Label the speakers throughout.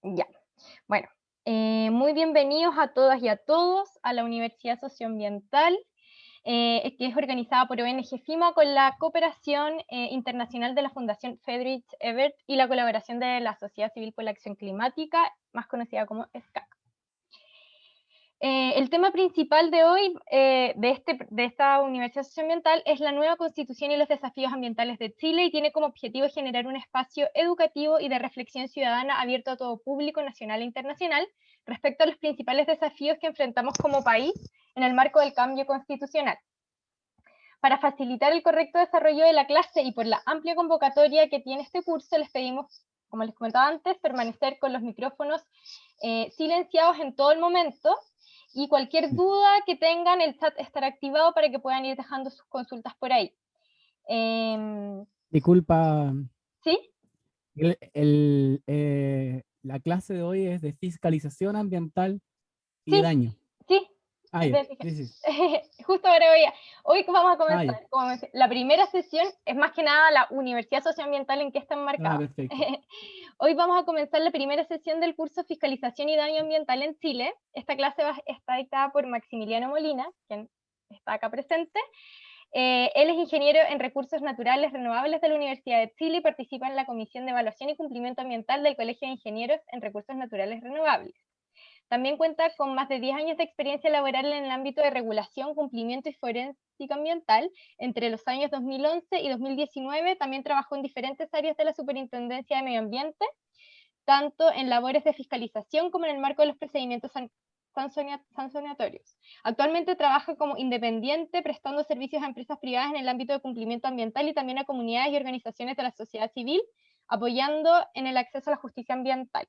Speaker 1: Ya. Bueno, muy bienvenidos a todas y a todos a la Universidad Socioambiental, que es organizada por ONG FIMA con la cooperación internacional de la Fundación Friedrich Ebert y la colaboración de la Sociedad Civil por la Acción Climática, más conocida como SCAC. El tema principal de hoy, de esta Universidad Socioambiental, es la nueva Constitución y los desafíos ambientales de Chile, y tiene como objetivo generar un espacio educativo y de reflexión ciudadana abierto a todo público, nacional e internacional, respecto a los principales desafíos que enfrentamos como país en el marco del cambio constitucional. Para facilitar el correcto desarrollo de la clase y por la amplia convocatoria que tiene este curso, les pedimos, como les comentaba antes, permanecer con los micrófonos silenciados en todo el momento, y cualquier duda que tengan, el chat estará activado para que puedan ir dejando sus consultas por ahí.
Speaker 2: Disculpa,
Speaker 1: ¿Sí?
Speaker 2: la clase de hoy es de fiscalización ambiental y de
Speaker 1: Sí,
Speaker 2: daño.
Speaker 1: sí.
Speaker 2: Ah, ya, sí, sí.
Speaker 1: Justo ahora hoy vamos a
Speaker 2: Ah, ya.
Speaker 1: comenzar. La primera sesión es más que nada la Universidad Socioambiental en que está
Speaker 2: Ah,
Speaker 1: enmarcada.
Speaker 2: perfecto.
Speaker 1: Hoy vamos a comenzar la primera sesión del curso Fiscalización y Daño Ambiental en Chile. Esta clase está dictada por Maximiliano Molina, quien está acá presente. Él es ingeniero en recursos naturales renovables de la Universidad de Chile y participa en la Comisión de Evaluación y Cumplimiento Ambiental del Colegio de Ingenieros en Recursos Naturales Renovables. También cuenta con más de 10 años de experiencia laboral en el ámbito de regulación, cumplimiento y forénsica ambiental. Entre los años 2011 y 2019 también trabajó en diferentes áreas de la Superintendencia de Medio Ambiente, tanto en labores de fiscalización como en el marco de los procedimientos sancionatorios. Actualmente trabaja como independiente, prestando servicios a empresas privadas en el ámbito de cumplimiento ambiental y también a comunidades y organizaciones de la sociedad civil, apoyando en el acceso a la justicia ambiental.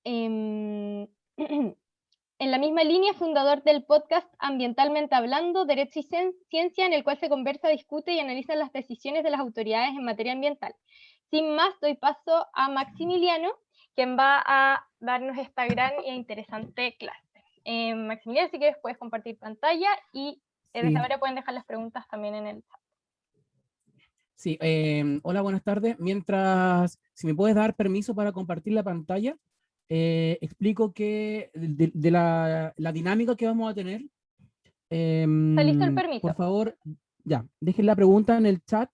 Speaker 1: En la misma línea, fundador del podcast Ambientalmente Hablando, Derecho y Ciencia, en el cual se conversa, discute y analiza las decisiones de las autoridades en materia ambiental. Sin más, doy paso a Maximiliano, quien va a darnos esta gran e interesante clase. Maximiliano, si quieres puedes compartir pantalla y desde
Speaker 2: Sí,
Speaker 1: ahora pueden dejar las preguntas también en el chat.
Speaker 2: sí. Hola, buenas tardes. Si me puedes dar permiso para compartir la pantalla, explico que de la dinámica que vamos a tener.
Speaker 1: ¿Está listo el
Speaker 2: Por
Speaker 1: permiso?
Speaker 2: favor, ya, dejen la pregunta en el chat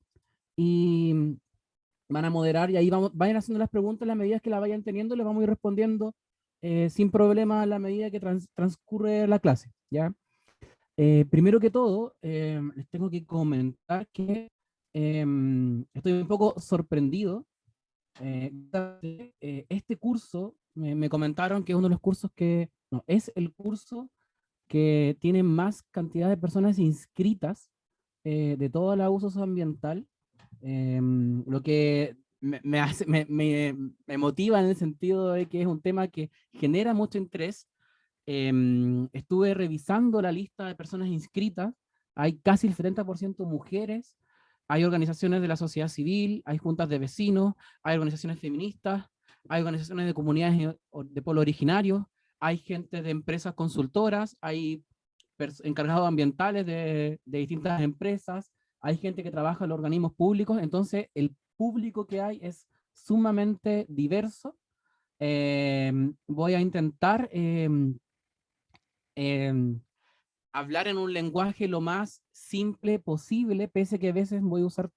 Speaker 2: y van a moderar y ahí vayan haciendo las preguntas a las medidas que la vayan teniendo, les vamos a ir respondiendo sin problema a la medida que transcurre la clase, ¿ya? Primero que todo, les tengo que comentar que estoy un poco sorprendido. Este curso, me comentaron que es uno de los cursos que, no, es el curso que tiene más cantidad de personas inscritas de toda la uso ambiental, lo que me motiva en el sentido de que es un tema que genera mucho interés. Estuve revisando la lista de personas inscritas, hay casi el 70% mujeres, hay organizaciones de la sociedad civil, hay juntas de vecinos, hay organizaciones feministas, hay organizaciones de comunidades de pueblos originarios, hay gente de empresas consultoras, hay encargados ambientales de distintas empresas, hay gente que trabaja en los organismos públicos, entonces el público que hay es sumamente diverso. Voy a intentar eh, hablar en un lenguaje lo más simple posible, pese a que a veces voy a usar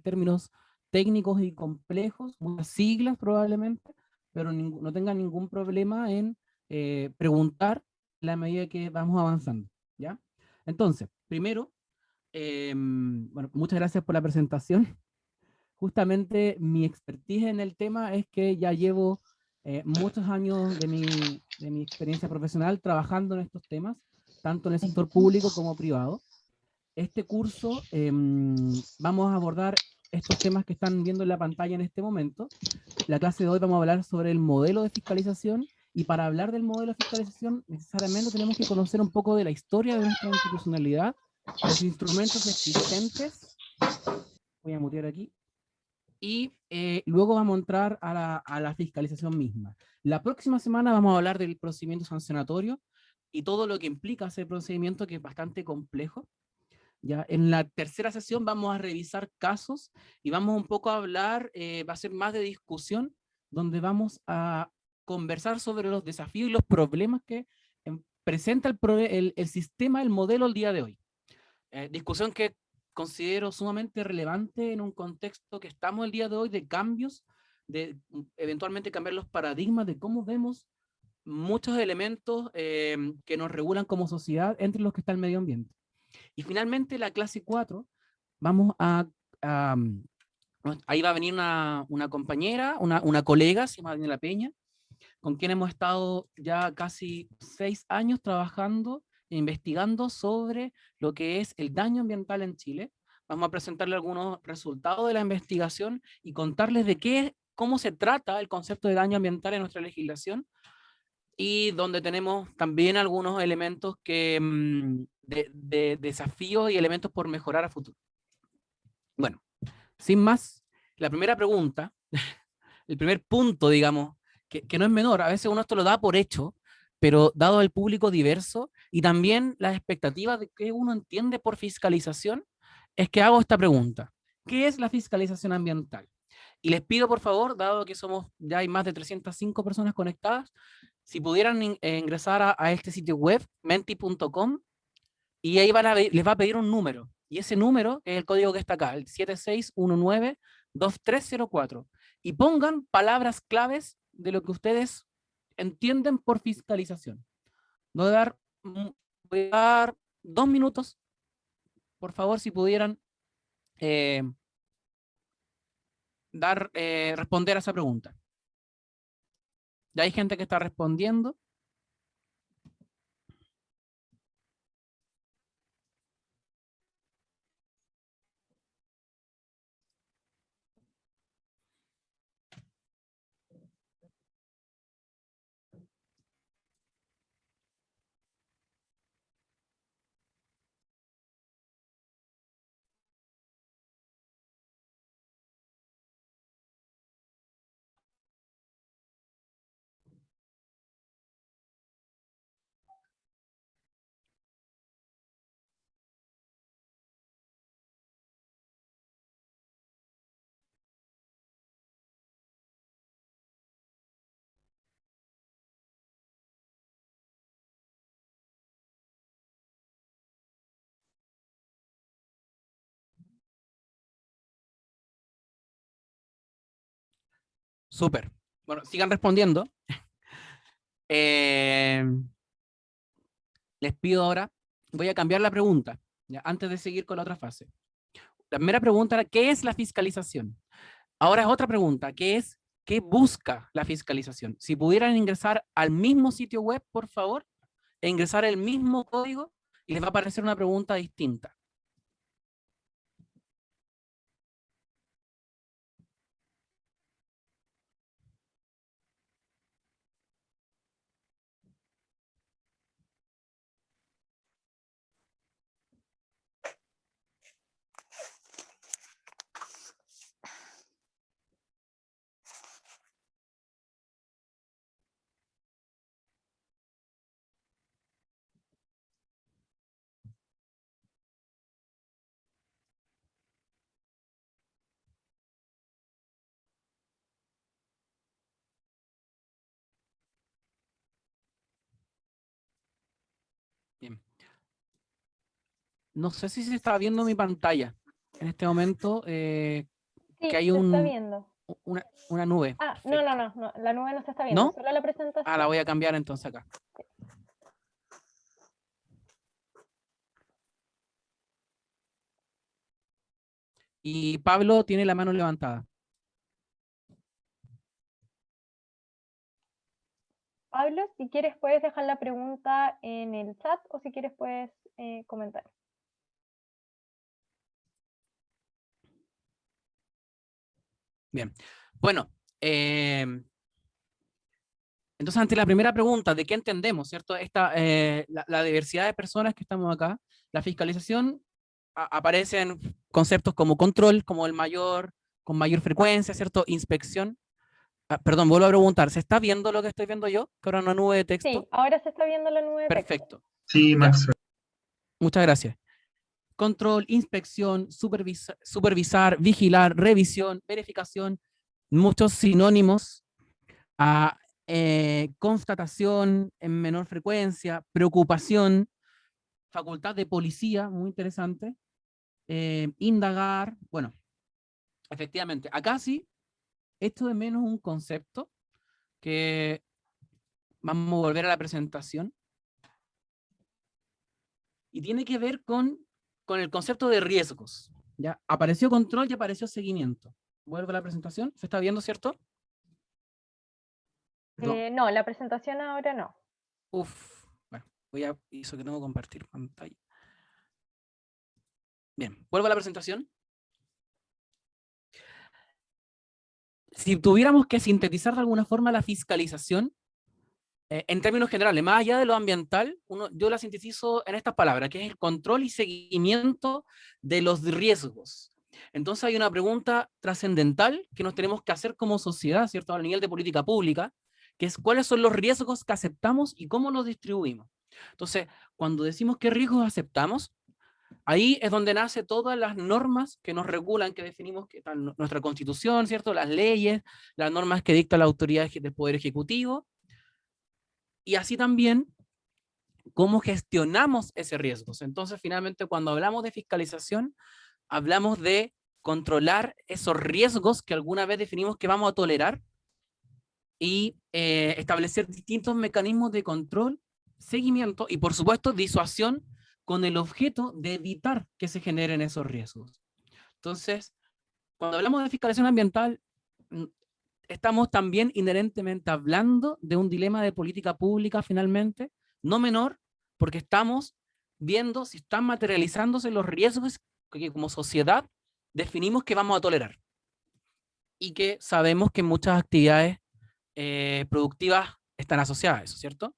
Speaker 2: términos técnicos y complejos, muchas siglas probablemente, pero no tengan ningún problema en preguntar a la medida que vamos avanzando, ¿ya? Entonces, primero, bueno, muchas gracias por la presentación. Justamente mi expertise en el tema es que ya llevo muchos años de mi experiencia profesional trabajando en estos temas, tanto en el sector público como privado. Este curso vamos a abordar estos temas que están viendo en la pantalla en este momento. La clase de hoy vamos a hablar sobre el modelo de fiscalización, y para hablar del modelo de fiscalización necesariamente tenemos que conocer un poco de la historia de nuestra institucionalidad, los instrumentos existentes. Voy a mutear aquí y luego vamos a entrar a la fiscalización misma. La próxima semana vamos a hablar del procedimiento sancionatorio y todo lo que implica ese procedimiento, que es bastante complejo. Ya en la tercera sesión vamos a revisar casos y vamos un poco a hablar, va a ser más de discusión donde vamos a conversar sobre los desafíos y los problemas que presenta el sistema, el modelo el día de hoy. Discusión que considero sumamente relevante en un contexto que estamos el día de hoy de cambios, de eventualmente cambiar los paradigmas de cómo vemos muchos elementos que nos regulan como sociedad, entre los que está el medio ambiente. Y finalmente la clase 4, vamos a ahí va a venir una compañera, una colega, se llama Daniela Peña, con quien hemos estado ya casi 6 años trabajando e investigando sobre lo que es el daño ambiental en Chile. Vamos a presentarle algunos resultados de la investigación y contarles cómo se trata el concepto de daño ambiental en nuestra legislación, y donde tenemos también algunos elementos de desafíos y elementos por mejorar a futuro. Bueno, sin más, la primera pregunta, el primer punto, digamos, que no es menor, a veces uno esto lo da por hecho, pero dado el público diverso y también las expectativas de que uno entiende por fiscalización, es que hago esta pregunta. ¿Qué es la fiscalización ambiental? Y les pido, por favor, dado que ya hay más de 305 personas conectadas, si pudieran ingresar a este sitio web, menti.com, y ahí les va a pedir un número. Y ese número es el código que está acá, el 7619-2304. Y pongan palabras claves de lo que ustedes entienden por fiscalización. Voy a dar 2 minutos, por favor, si pudieran responder a esa pregunta. Ya hay gente que está respondiendo. Súper. Bueno, sigan respondiendo. Les pido ahora, voy a cambiar la pregunta, ¿ya? Antes de seguir con la otra fase. La primera pregunta era, ¿qué es la fiscalización? Ahora es otra pregunta, ¿qué busca la fiscalización? Si pudieran ingresar al mismo sitio web, por favor, e ingresar el mismo código, y les va a aparecer una pregunta distinta. Bien. No sé si se está viendo mi pantalla en este momento,
Speaker 1: Sí,
Speaker 2: que hay
Speaker 1: se está viendo.
Speaker 2: una nube.
Speaker 1: Ah, no, la nube no se está viendo,
Speaker 2: ¿No?
Speaker 1: solo la presentación.
Speaker 2: Ah, la voy a cambiar entonces acá. Y Pablo tiene la mano levantada.
Speaker 1: Pablo, si quieres puedes dejar la pregunta en el chat o si quieres puedes comentar.
Speaker 2: Bien. Bueno, entonces ante la primera pregunta de qué entendemos, ¿cierto? La diversidad de personas que estamos acá, la fiscalización, aparecen conceptos como control, como con mayor frecuencia, ¿cierto? Inspección. Perdón, vuelvo a preguntar, ¿se está viendo lo que estoy viendo yo? Que ahora una nube de texto.
Speaker 1: Sí, ahora se está viendo la nube de texto.
Speaker 2: Perfecto.
Speaker 3: Sí, Max.
Speaker 2: Muchas gracias. Control, inspección, supervisar, vigilar, revisión, verificación, muchos sinónimos a constatación en menor frecuencia, preocupación, facultad de policía, muy interesante, indagar, bueno, efectivamente, acá sí, esto de menos un concepto que vamos a volver a la presentación, y tiene que ver con el concepto de riesgos. ¿Ya? Apareció control y apareció seguimiento. Vuelvo a la presentación, ¿se está viendo, cierto? No.
Speaker 1: No, la presentación ahora no.
Speaker 2: Uf, bueno, voy a, eso que tengo que compartir pantalla. Bien, vuelvo a la presentación. Si tuviéramos que sintetizar de alguna forma la fiscalización, en términos generales, más allá de lo ambiental, yo la sintetizo en estas palabras, que es el control y seguimiento de los riesgos. Entonces hay una pregunta trascendental que nos tenemos que hacer como sociedad, ¿cierto? A nivel de política pública, que es cuáles son los riesgos que aceptamos y cómo los distribuimos. Entonces, cuando decimos qué riesgos aceptamos, ahí es donde nace todas las normas que nos regulan, que definimos que están nuestra constitución, ¿cierto? Las leyes, las normas que dicta la autoridad del Poder Ejecutivo, y así también cómo gestionamos ese riesgo. Entonces, finalmente, cuando hablamos de fiscalización, hablamos de controlar esos riesgos que alguna vez definimos que vamos a tolerar y establecer distintos mecanismos de control, seguimiento y, por supuesto, disuasión con el objeto de evitar que se generen esos riesgos. Entonces, cuando hablamos de fiscalización ambiental, estamos también inherentemente hablando de un dilema de política pública, finalmente, no menor, porque estamos viendo si están materializándose los riesgos que como sociedad definimos que vamos a tolerar. Y que sabemos que muchas actividades productivas están asociadas a eso, ¿cierto?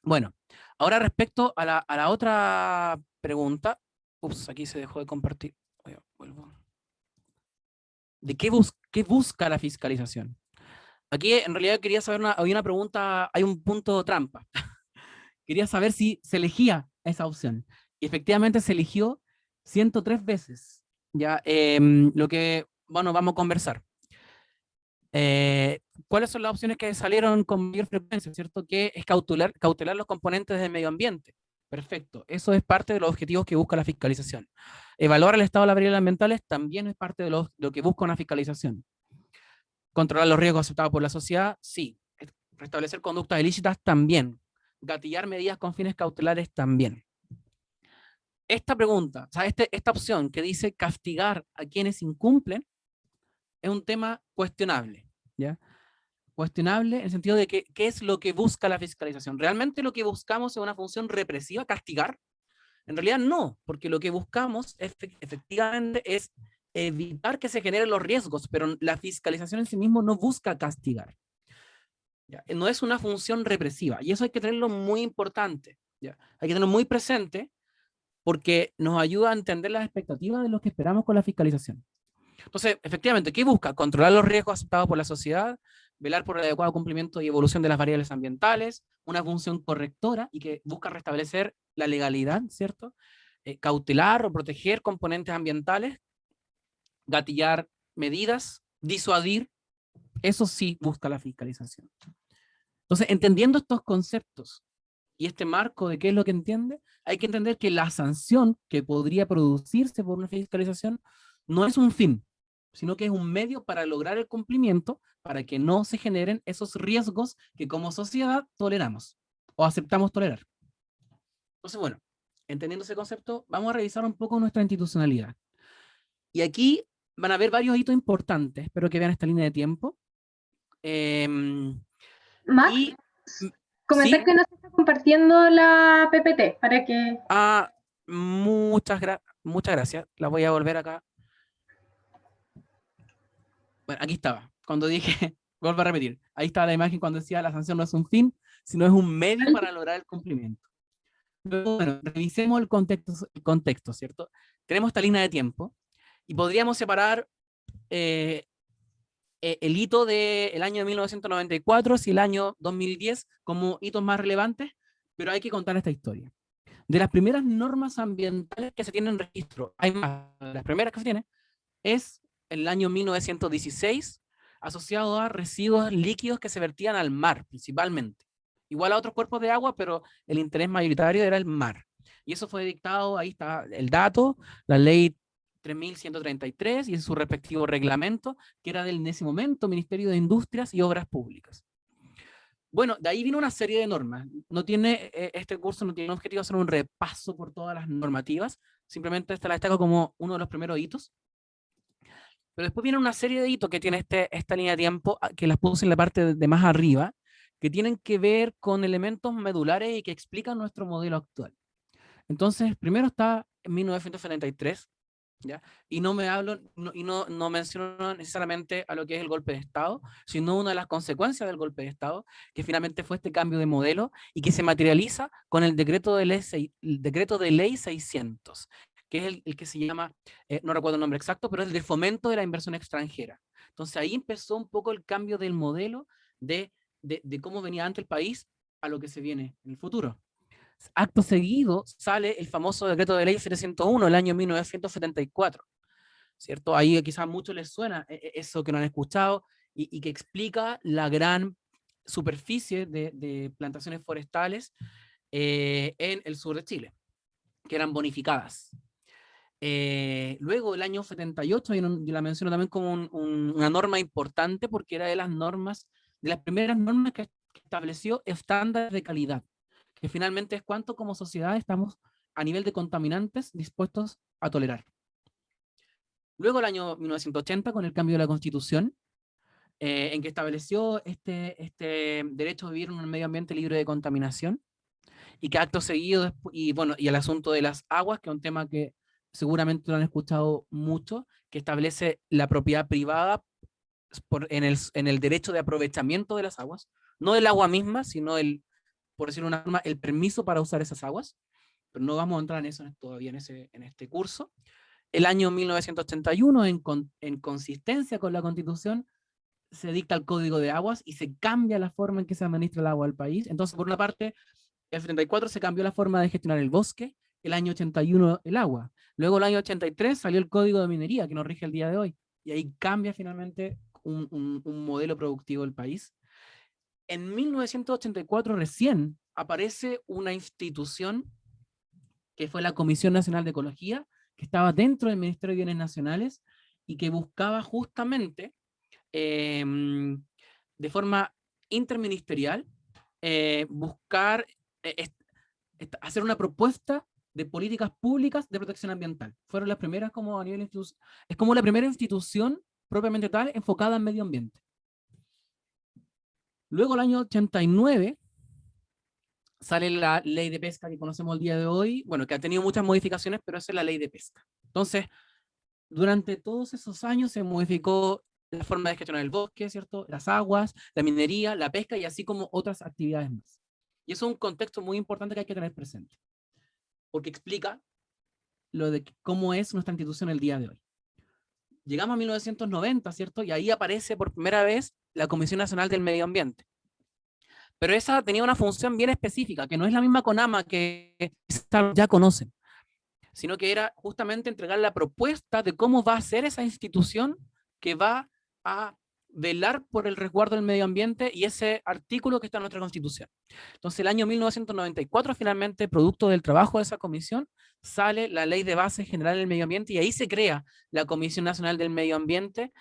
Speaker 2: Bueno, ahora respecto a la otra pregunta, ups, aquí se dejó de compartir. Vuelvo. ¿De qué busca la fiscalización? Aquí en realidad quería saber, había una pregunta, hay un punto trampa. Quería saber si se elegía esa opción. Y efectivamente se eligió 103 veces. Ya, lo que, bueno, vamos a conversar. ¿Cuáles son las opciones que salieron con mayor frecuencia? ¿Cierto? Que es cautelar los componentes del medio ambiente. Perfecto. Eso es parte de los objetivos que busca la fiscalización. Evaluar el estado de las variables ambientales también es parte de lo que busca una fiscalización. Controlar los riesgos aceptados por la sociedad, sí. Restablecer conductas ilícitas, también. Gatillar medidas con fines cautelares, también. Esta pregunta, o sea, esta opción que dice castigar a quienes incumplen, es un tema cuestionable, ¿ya? Cuestionable en el sentido de que ¿qué es lo que busca la fiscalización? ¿Realmente lo que buscamos es una función represiva, castigar? En realidad no, porque lo que buscamos efectivamente es evitar que se generen los riesgos, pero la fiscalización en sí mismo no busca castigar. ¿Ya? No es una función represiva, y eso hay que tenerlo muy importante, ¿ya? Hay que tenerlo muy presente, porque nos ayuda a entender las expectativas de lo que esperamos con la fiscalización. Entonces, efectivamente, ¿qué busca? Controlar los riesgos aceptados por la sociedad, velar por el adecuado cumplimiento y evolución de las variables ambientales, una función correctora y que busca restablecer la legalidad, ¿cierto? Cautelar o proteger componentes ambientales, gatillar medidas, disuadir, eso sí busca la fiscalización. Entonces, entendiendo estos conceptos y este marco de qué es lo que entiende, hay que entender que la sanción que podría producirse por una fiscalización no es un fin, sino que es un medio para lograr el cumplimiento, para que no se generen esos riesgos que como sociedad toleramos o aceptamos tolerar. Entonces, bueno, entendiendo ese concepto, vamos a revisar un poco nuestra institucionalidad. Y aquí van a haber varios hitos importantes, espero que vean esta línea de tiempo.
Speaker 1: Max,
Speaker 2: Y
Speaker 1: comentar
Speaker 2: sí,
Speaker 1: que no se está compartiendo la PPT para que...
Speaker 2: muchas gracias. La voy a volver acá. Bueno, aquí estaba. Cuando dije, vuelvo a repetir, ahí estaba la imagen cuando decía la sanción no es un fin, sino es un medio para lograr el cumplimiento. Luego, bueno, revisemos el contexto, ¿cierto? Tenemos esta línea de tiempo y podríamos separar el hito del año 1994 y el año 2010 como hitos más relevantes, pero hay que contar esta historia. De las primeras normas ambientales que se tienen en registro, hay más, las primeras que se tienen, es el año 1916, asociado a residuos líquidos que se vertían al mar, principalmente. Igual a otros cuerpos de agua, pero el interés mayoritario era el mar. Y eso fue dictado, ahí está el dato, la ley 3133 y su respectivo reglamento, que era del en ese momento Ministerio de Industrias y Obras Públicas. Bueno, de ahí vino una serie de normas. No tiene, este curso no tiene un objetivo de hacer un repaso por todas las normativas, simplemente esta la destaco como uno de los primeros hitos. Pero después viene una serie de hitos que tiene esta línea de tiempo, que las puse en la parte de más arriba, que tienen que ver con elementos medulares y que explican nuestro modelo actual. Entonces, primero está en 1973, ¿ya? Y no me hablo, no menciono necesariamente a lo que es el golpe de Estado, sino una de las consecuencias del golpe de Estado, que finalmente fue este cambio de modelo y que se materializa con el decreto de ley 600, que es el que se llama, no recuerdo el nombre exacto, pero es el de fomento de la inversión extranjera. Entonces ahí empezó un poco el cambio del modelo de cómo venía antes el país a lo que se viene en el futuro. Acto seguido sale el famoso decreto de ley 701 del año 1974, ¿cierto? Ahí quizás a muchos les suena eso que no han escuchado y que explica la gran superficie de plantaciones forestales en el sur de Chile, que eran bonificadas. Luego, el año 78, yo la menciono también como una norma importante porque era de las primeras normas que estableció estándares de calidad, que finalmente es cuánto como sociedad estamos a nivel de contaminantes dispuestos a tolerar. Luego, el año 1980, con el cambio de la Constitución, en que estableció este derecho a vivir en un medio ambiente libre de contaminación, y que acto seguido, y bueno, y el asunto de las aguas, que es un tema que seguramente lo han escuchado mucho, que establece la propiedad privada en el derecho de aprovechamiento de las aguas, no del agua misma, sino por decirlo de una forma, el permiso para usar esas aguas, pero no vamos a entrar en eso todavía en este curso. El año 1981, en consistencia con la Constitución, se dicta el Código de Aguas y se cambia la forma en que se administra el agua al país. Entonces, por una parte, el 74 se cambió la forma de gestionar el bosque, el año 81 el agua. Luego el año 83 salió el Código de Minería, que nos rige el día de hoy. Y ahí cambia finalmente un modelo productivo del país. En 1984 recién aparece una institución que fue la Comisión Nacional de Ecología, que estaba dentro del Ministerio de Bienes Nacionales y que buscaba justamente de forma interministerial buscar hacer una propuesta de políticas públicas de protección ambiental. Fueron las primeras como a nivel es como la primera institución propiamente tal enfocada en medio ambiente. Luego el año 89 sale la ley de pesca que conocemos el día de hoy, bueno, que ha tenido muchas modificaciones, pero esa es la ley de pesca. Entonces, durante todos esos años se modificó la forma de gestionar el bosque, ¿cierto? Las aguas, la minería, la pesca y así como otras actividades más. Y eso es un contexto muy importante que hay que tener presente, porque explica lo de cómo es nuestra institución el día de hoy. Llegamos a 1990, ¿cierto? Y ahí aparece por primera vez la Comisión Nacional del Medio Ambiente. Pero esa tenía una función bien específica, que no es la misma CONAMA que ya conocen, sino que era justamente entregar la propuesta de cómo va a ser esa institución que va a velar por el resguardo del medio ambiente y ese artículo que está en nuestra Constitución. Entonces, el año 1994, finalmente, producto del trabajo de esa comisión, sale la Ley de Base General del Medio Ambiente y ahí se crea la Comisión Nacional del Medio Ambiente,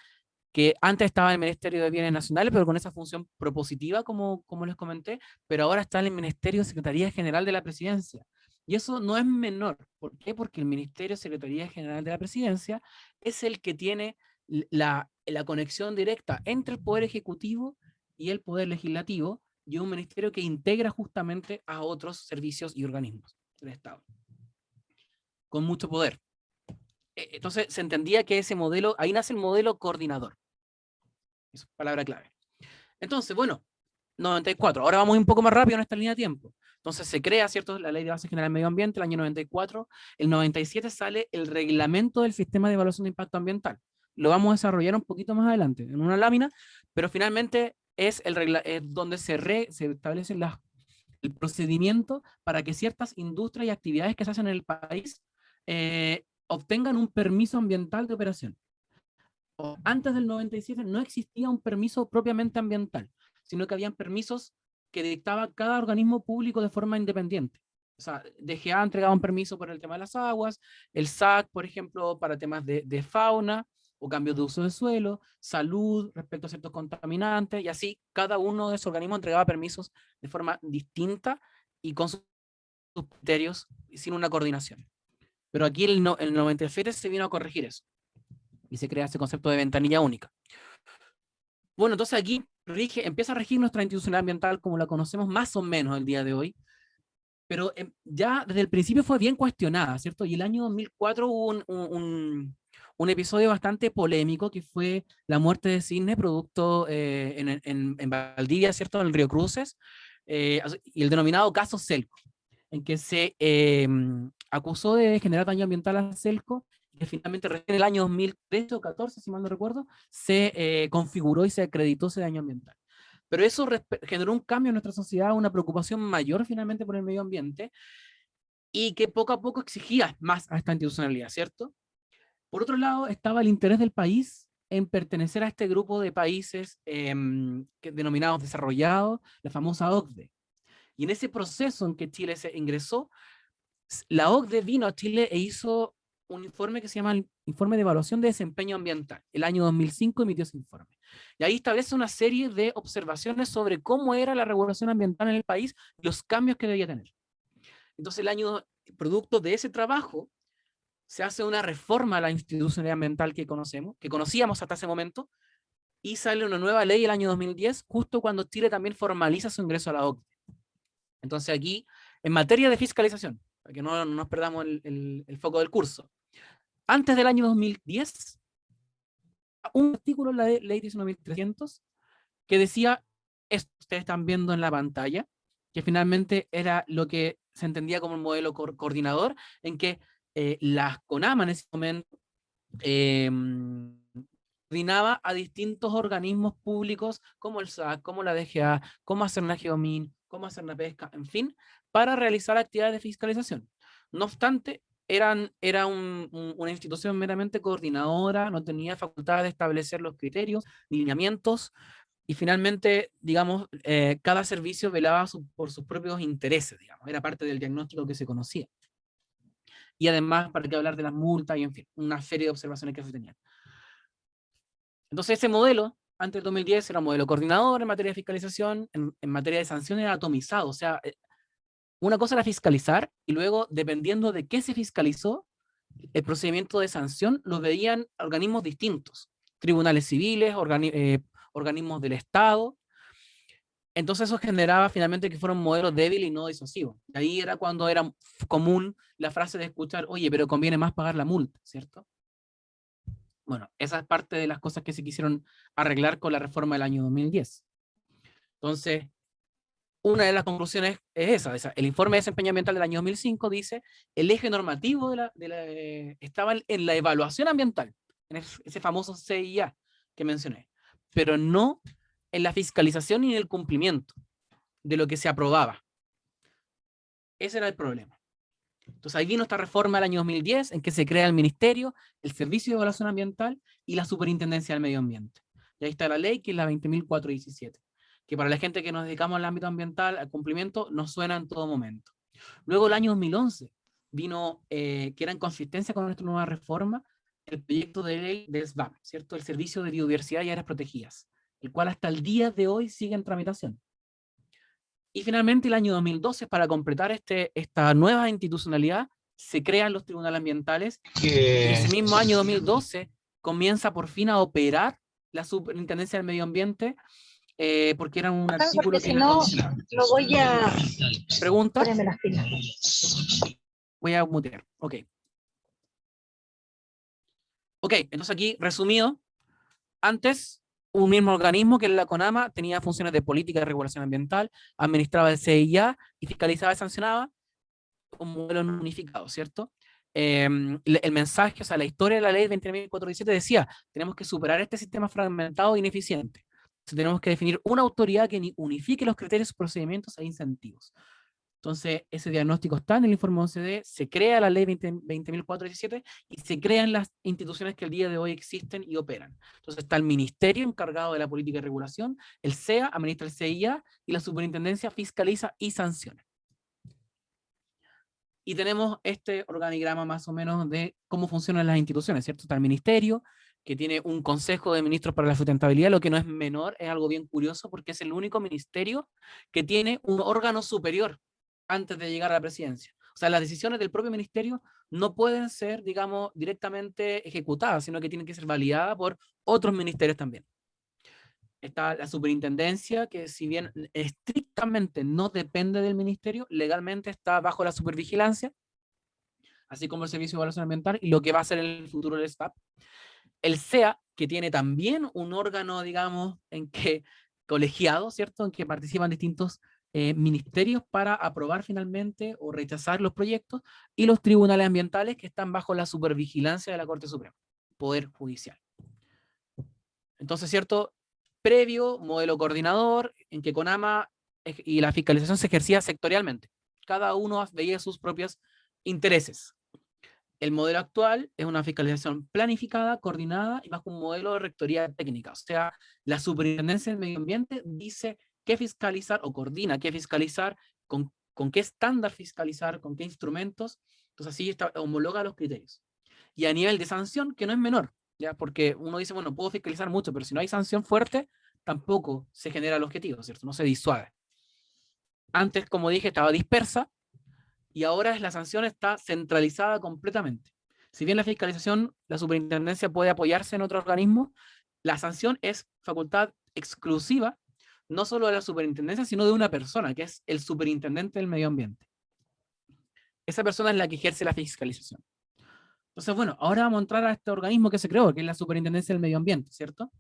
Speaker 2: que antes estaba en el Ministerio de Bienes Nacionales, pero con esa función propositiva, como les comenté, pero ahora está en el Ministerio de Secretaría General de la Presidencia. Y eso no es menor. ¿Por qué? Porque el Ministerio de Secretaría General de la Presidencia es el que tiene la conexión directa entre el Poder Ejecutivo y el Poder Legislativo, y un ministerio que integra justamente a otros servicios y organismos del Estado, con mucho poder. Entonces se entendía que ese modelo, ahí nace el modelo coordinador. Eso es palabra clave. Entonces, bueno, 94. Ahora vamos un poco más rápido en esta línea de tiempo. Entonces se crea, ¿cierto?, la Ley de Base General del Medio Ambiente, el año 94. El 97 sale el Reglamento del Sistema de Evaluación de Impacto Ambiental. Lo vamos a desarrollar un poquito más adelante, en una lámina, pero finalmente es donde se establece el procedimiento para que ciertas industrias y actividades que se hacen en el país obtengan un permiso ambiental de operación. Antes del 97 no existía un permiso propiamente ambiental, sino que habían permisos que dictaba cada organismo público de forma independiente. O sea, DGA entregaba un permiso por el tema de las aguas, el SAC, por ejemplo, para temas de fauna o cambios de uso de suelo, salud respecto a ciertos contaminantes, y así cada uno de esos organismos entregaba permisos de forma distinta y con sus criterios y sin una coordinación. Pero aquí el 97 se vino a corregir eso y se crea ese concepto de ventanilla única. Bueno, entonces aquí empieza a regir nuestra institucionalidad ambiental como la conocemos más o menos el día de hoy, pero ya desde el principio fue bien cuestionada, ¿cierto? Y el año 2004 hubo un episodio bastante polémico que fue la muerte de Cisne, producto en Valdivia, ¿cierto? En el río Cruces, y el denominado caso Celco, en que se acusó de generar daño ambiental a Celco, que finalmente recién en el año 2013 o 14, si mal no recuerdo, se configuró y se acreditó ese daño ambiental. Pero eso generó un cambio en nuestra sociedad, una preocupación mayor finalmente por el medio ambiente, y que poco a poco exigía más a esta institucionalidad, ¿cierto? Por otro lado, estaba el interés del país en pertenecer a este grupo de países denominados desarrollados, la famosa OCDE. Y en ese proceso en que Chile se ingresó, la OCDE vino a Chile e hizo un informe que se llama el Informe de Evaluación de Desempeño Ambiental. El año 2005 emitió ese informe. Y ahí establece una serie de observaciones sobre cómo era la regulación ambiental en el país y los cambios que debía tener. Entonces, producto de ese trabajo, se hace una reforma a la institucionalidad ambiental que conocíamos hasta ese momento, y sale una nueva ley el año 2010, justo cuando Chile también formaliza su ingreso a la OCDE. Entonces aquí, en materia de fiscalización, para que no nos perdamos el foco del curso, antes del año 2010, un artículo en la ley 19.300 que decía, esto ustedes están viendo en la pantalla, que finalmente era lo que se entendía como un modelo coordinador, en que la CONAMA en ese momento coordinaba a distintos organismos públicos como el SAC, como la DGA, como Acerna Geomin, como Acerna Pesca, en fin, para realizar actividades de fiscalización. No obstante, era una institución meramente coordinadora, no tenía facultad de establecer los criterios, lineamientos, y finalmente, digamos, cada servicio velaba por sus propios intereses, digamos, era parte del diagnóstico que se conocía. Y además, para qué hablar de las multas y en fin, una serie de observaciones que se tenían. Entonces ese modelo, antes del 2010, era un modelo coordinador en materia de fiscalización, en materia de sanciones era atomizado, o sea, una cosa era fiscalizar y luego, dependiendo de qué se fiscalizó, el procedimiento de sanción lo veían organismos distintos, tribunales civiles, organismos del Estado. Entonces eso generaba finalmente que fuera un modelo débil y no disuasivo. Y ahí era cuando era común la frase de escuchar, oye, pero conviene más pagar la multa, ¿cierto? Bueno, esa es parte de las cosas que se quisieron arreglar con la reforma del año 2010. Entonces, una de las conclusiones es esa. El informe de desempeño ambiental del año 2005 dice, el eje normativo estaba en la evaluación ambiental, en ese famoso CIA que mencioné, pero no en la fiscalización y en el cumplimiento de lo que se aprobaba. Ese era el problema. Entonces ahí vino esta reforma del año 2010 en que se crea el Ministerio, el Servicio de Evaluación Ambiental y la Superintendencia del Medio Ambiente. Y ahí está la ley, que es la 20.417, que para la gente que nos dedicamos al ámbito ambiental, al cumplimiento, nos suena en todo momento. Luego el año 2011 vino, que era en consistencia con nuestra nueva reforma, el proyecto de ley del SBAM, ¿cierto? El Servicio de Biodiversidad y Áreas Protegidas, el cual hasta el día de hoy sigue en tramitación. Y finalmente, el año 2012, para completar esta nueva institucionalidad, se crean los tribunales ambientales. Y ese mismo año 2012 comienza por fin a operar la Superintendencia del Medio Ambiente, porque era un artículo que...
Speaker 3: Si no, lo voy a...
Speaker 2: ¿Pregunta?
Speaker 3: Las pilas.
Speaker 2: Voy a mutear. Ok. Ok, entonces aquí, resumido, antes un mismo organismo que es la CONAMA tenía funciones de política de regulación ambiental, administraba el CIA y fiscalizaba y sancionaba, un modelo unificado, ¿cierto? El mensaje, o sea, la historia de la ley 20.417 decía, tenemos que superar este sistema fragmentado e ineficiente. Entonces, tenemos que definir una autoridad que unifique los criterios, procedimientos e incentivos. Entonces, ese diagnóstico está en el informe 11D, se crea la ley 20.417 y se crean las instituciones que el día de hoy existen y operan. Entonces, está el ministerio encargado de la política de regulación, el CEA administra el CIA y la superintendencia fiscaliza y sanciona. Y tenemos este organigrama más o menos de cómo funcionan las instituciones, ¿cierto? Está el ministerio, que tiene un consejo de ministros para la sustentabilidad, lo que no es menor, es algo bien curioso porque es el único ministerio que tiene un órgano superior antes de llegar a la presidencia. O sea, las decisiones del propio ministerio no pueden ser, digamos, directamente ejecutadas, sino que tienen que ser validadas por otros ministerios también. Está la superintendencia, que si bien estrictamente no depende del ministerio, legalmente está bajo la supervigilancia, así como el Servicio de Evaluación Ambiental y lo que va a ser en el futuro el SFAP. El CEA, que tiene también un órgano, digamos, en que colegiado, ¿cierto? En que participan distintos ministerios para aprobar finalmente o rechazar los proyectos, y los tribunales ambientales que están bajo la supervigilancia de la Corte Suprema, Poder Judicial. Entonces, ¿cierto? Previo modelo coordinador, en que CONAMA y la fiscalización se ejercía sectorialmente. Cada uno veía sus propios intereses. El modelo actual es una fiscalización planificada, coordinada y bajo un modelo de rectoría técnica. O sea, la Superintendencia del Medio Ambiente dice qué fiscalizar o coordina qué fiscalizar, con qué estándar fiscalizar, con qué instrumentos. Entonces así homologa los criterios. Y a nivel de sanción, que no es menor, ¿ya? Porque uno dice, bueno, puedo fiscalizar mucho, pero si no hay sanción fuerte, tampoco se genera el objetivo, ¿cierto? No se disuade. Antes, como dije, estaba dispersa, y ahora la sanción está centralizada completamente. Si bien la fiscalización, la superintendencia puede apoyarse en otro organismo, la sanción es facultad exclusiva, no solo de la superintendencia, sino de una persona, que es el superintendente del medio ambiente. Esa persona es la que ejerce la fiscalización. Entonces, bueno, ahora vamos a entrar a este organismo que se creó, que es la Superintendencia del Medio Ambiente, ¿cierto?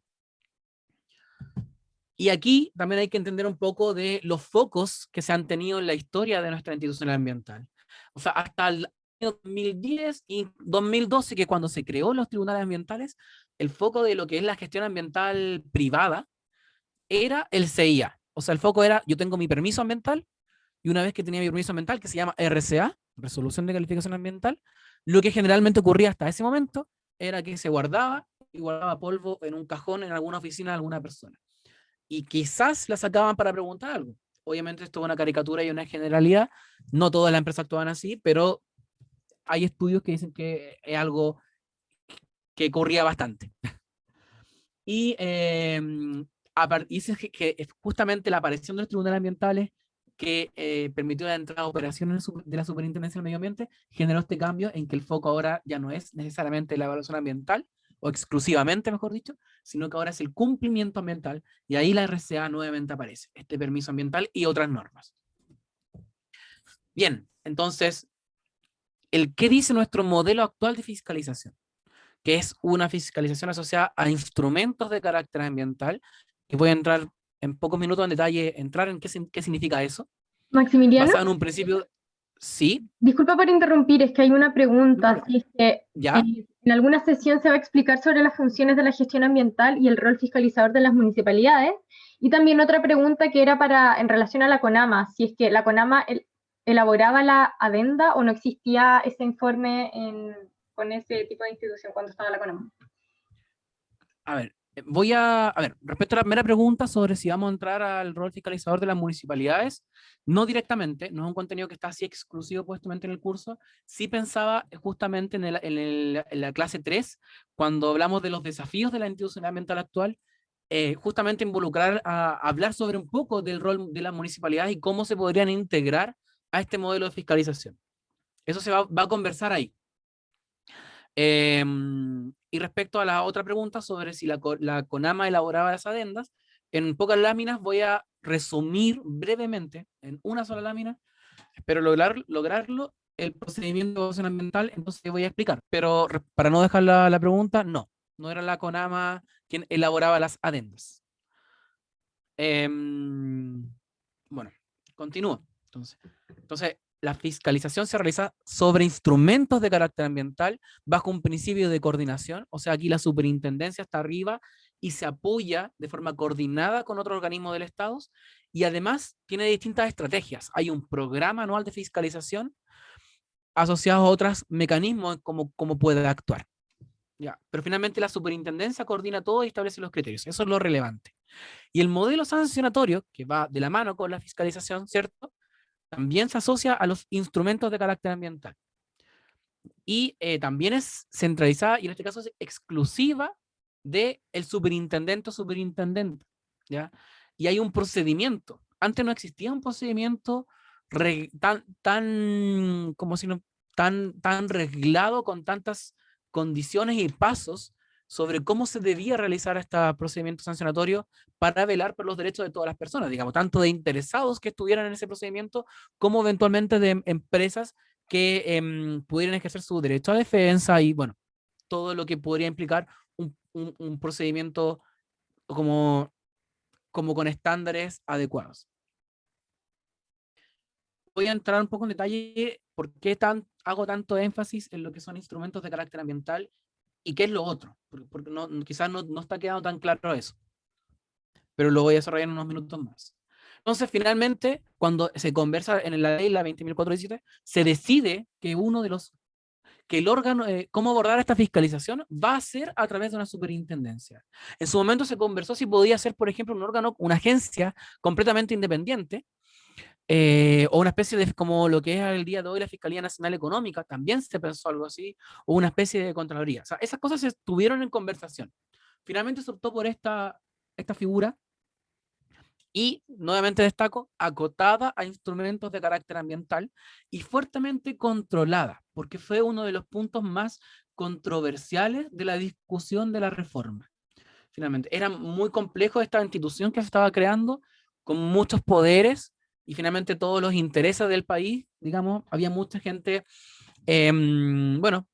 Speaker 2: Y aquí también hay que entender un poco de los focos que se han tenido en la historia de nuestra institución ambiental. O sea, hasta el año 2010 y 2012, que cuando se creó los tribunales ambientales, el foco de lo que es la gestión ambiental privada era el CIA. O sea, el foco era, yo tengo mi permiso ambiental, y una vez que tenía mi permiso ambiental, que se llama RCA, Resolución de Calificación Ambiental, lo que generalmente ocurría hasta ese momento era que se guardaba y guardaba polvo en un cajón en alguna oficina de alguna persona. Y quizás la sacaban para preguntar algo. Obviamente esto es una caricatura y una generalidad, no todas las empresas actúan así, pero hay estudios que dicen que es algo que corría bastante. Y que justamente la aparición de los tribunales ambientales que permitió la entrada a operaciones de la Superintendencia del Medio Ambiente generó este cambio en que el foco ahora ya no es necesariamente la evaluación ambiental, o exclusivamente, mejor dicho, sino que ahora es el cumplimiento ambiental, y ahí la RCA nuevamente aparece, este permiso ambiental y otras normas. Bien, entonces, ¿qué dice nuestro modelo actual de fiscalización? Que es una fiscalización asociada a instrumentos de carácter ambiental, y voy a entrar en pocos minutos en detalle, entrar en qué significa eso.
Speaker 1: Maximiliano,
Speaker 2: Basado en un principio, sí.
Speaker 1: disculpa por interrumpir, es que hay una pregunta, si es que
Speaker 2: ¿Ya?
Speaker 1: en alguna sesión se va a explicar sobre las funciones de la gestión ambiental y el rol fiscalizador de las municipalidades, y también otra pregunta que era en relación a la CONAMA, si es que la CONAMA elaboraba la adenda o no existía ese informe con ese tipo de institución cuando estaba la CONAMA.
Speaker 2: A ver, respecto a la primera pregunta sobre si vamos a entrar al rol fiscalizador de las municipalidades, no directamente, no es un contenido que está así exclusivo puestamente en el curso. Sí pensaba justamente en la clase 3, cuando hablamos de los desafíos de la institución ambiental actual, justamente involucrar a hablar sobre un poco del rol de las municipalidades y cómo se podrían integrar a este modelo de fiscalización. Eso se va a conversar ahí. Y respecto a la otra pregunta sobre si la CONAMA elaboraba las adendas, en pocas láminas voy a resumir brevemente, en una sola lámina, espero lograrlo, el procedimiento de evaluación ambiental, entonces voy a explicar. Pero para no dejar la pregunta, no era la CONAMA quien elaboraba las adendas. Bueno, continúo. Entonces, la fiscalización se realiza sobre instrumentos de carácter ambiental bajo un principio de coordinación. O sea, aquí la superintendencia está arriba y se apoya de forma coordinada con otros organismos del Estado, y además tiene distintas estrategias. Hay un programa anual de fiscalización asociado a otros mecanismos como puede actuar. Ya. Pero finalmente la superintendencia coordina todo y establece los criterios. Eso es lo relevante. Y el modelo sancionatorio, que va de la mano con la fiscalización, ¿cierto? También se asocia a los instrumentos de carácter ambiental. Y también es centralizada, y en este caso es exclusiva del superintendente o superintendente, ¿ya? Y hay un procedimiento. Antes no existía un procedimiento como si no, tan reglado, con tantas condiciones y pasos sobre cómo se debía realizar este procedimiento sancionatorio para velar por los derechos de todas las personas, digamos, tanto de interesados que estuvieran en ese procedimiento, como eventualmente de empresas que pudieran ejercer su derecho a defensa y, bueno, todo lo que podría implicar un procedimiento como con estándares adecuados. Voy a entrar un poco en detalle por qué hago tanto énfasis en lo que son instrumentos de carácter ambiental y qué es lo otro, porque quizás no está quedando tan claro eso, pero lo voy a desarrollar en unos minutos más. Entonces, finalmente, cuando se conversa en la ley, la 20.417, se decide que el órgano, cómo abordar esta fiscalización va a ser a través de una superintendencia. En su momento se conversó si podía ser, por ejemplo, un órgano, una agencia completamente independiente, o una especie de, como lo que es el día de hoy la Fiscalía Nacional Económica, también se pensó algo así, o una especie de Contraloría. O sea, esas cosas estuvieron en conversación. Finalmente se optó por esta figura, y nuevamente destaco, acotada a instrumentos de carácter ambiental y fuertemente controlada, porque fue uno de los puntos más controversiales de la discusión de la reforma. Finalmente, era muy complejo esta institución que se estaba creando, con muchos poderes, y finalmente todos los intereses del país, digamos, había mucha gente, bueno,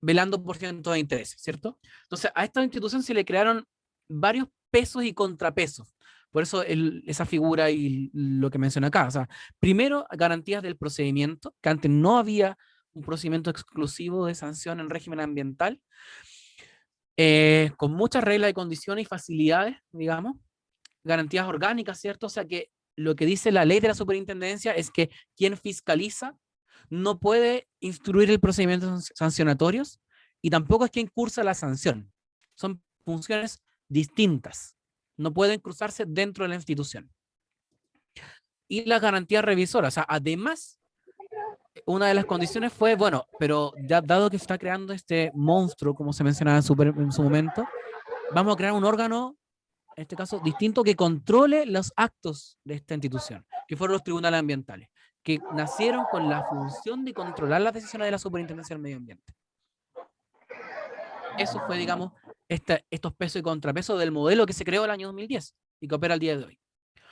Speaker 2: velando por ciertos intereses, ¿cierto? Entonces, a esta institución se le crearon varios pesos y contrapesos. Por eso esa figura y lo que menciona acá. O sea, primero, garantías del procedimiento, que antes no había un procedimiento exclusivo de sanción en régimen ambiental, con muchas reglas y condiciones y facilidades, digamos, garantías orgánicas, ¿cierto? O sea, que lo que dice la ley de la superintendencia es que quien fiscaliza no puede instruir el procedimiento sancionatorios, y tampoco es quien cursa la sanción. Son funciones distintas. No pueden cruzarse dentro de la institución. Y las garantías revisoras. O sea, además, una de las condiciones fue, bueno, pero ya dado que se está creando este monstruo, como se mencionaba en su momento, vamos a crear un órgano, en este caso distinto, que controle los actos de esta institución, que fueron los tribunales ambientales, que nacieron con la función de controlar las decisiones de la Superintendencia del Medio Ambiente. Eso fue, digamos, estos pesos y contrapesos del modelo que se creó el año 2010 y que opera al día de hoy.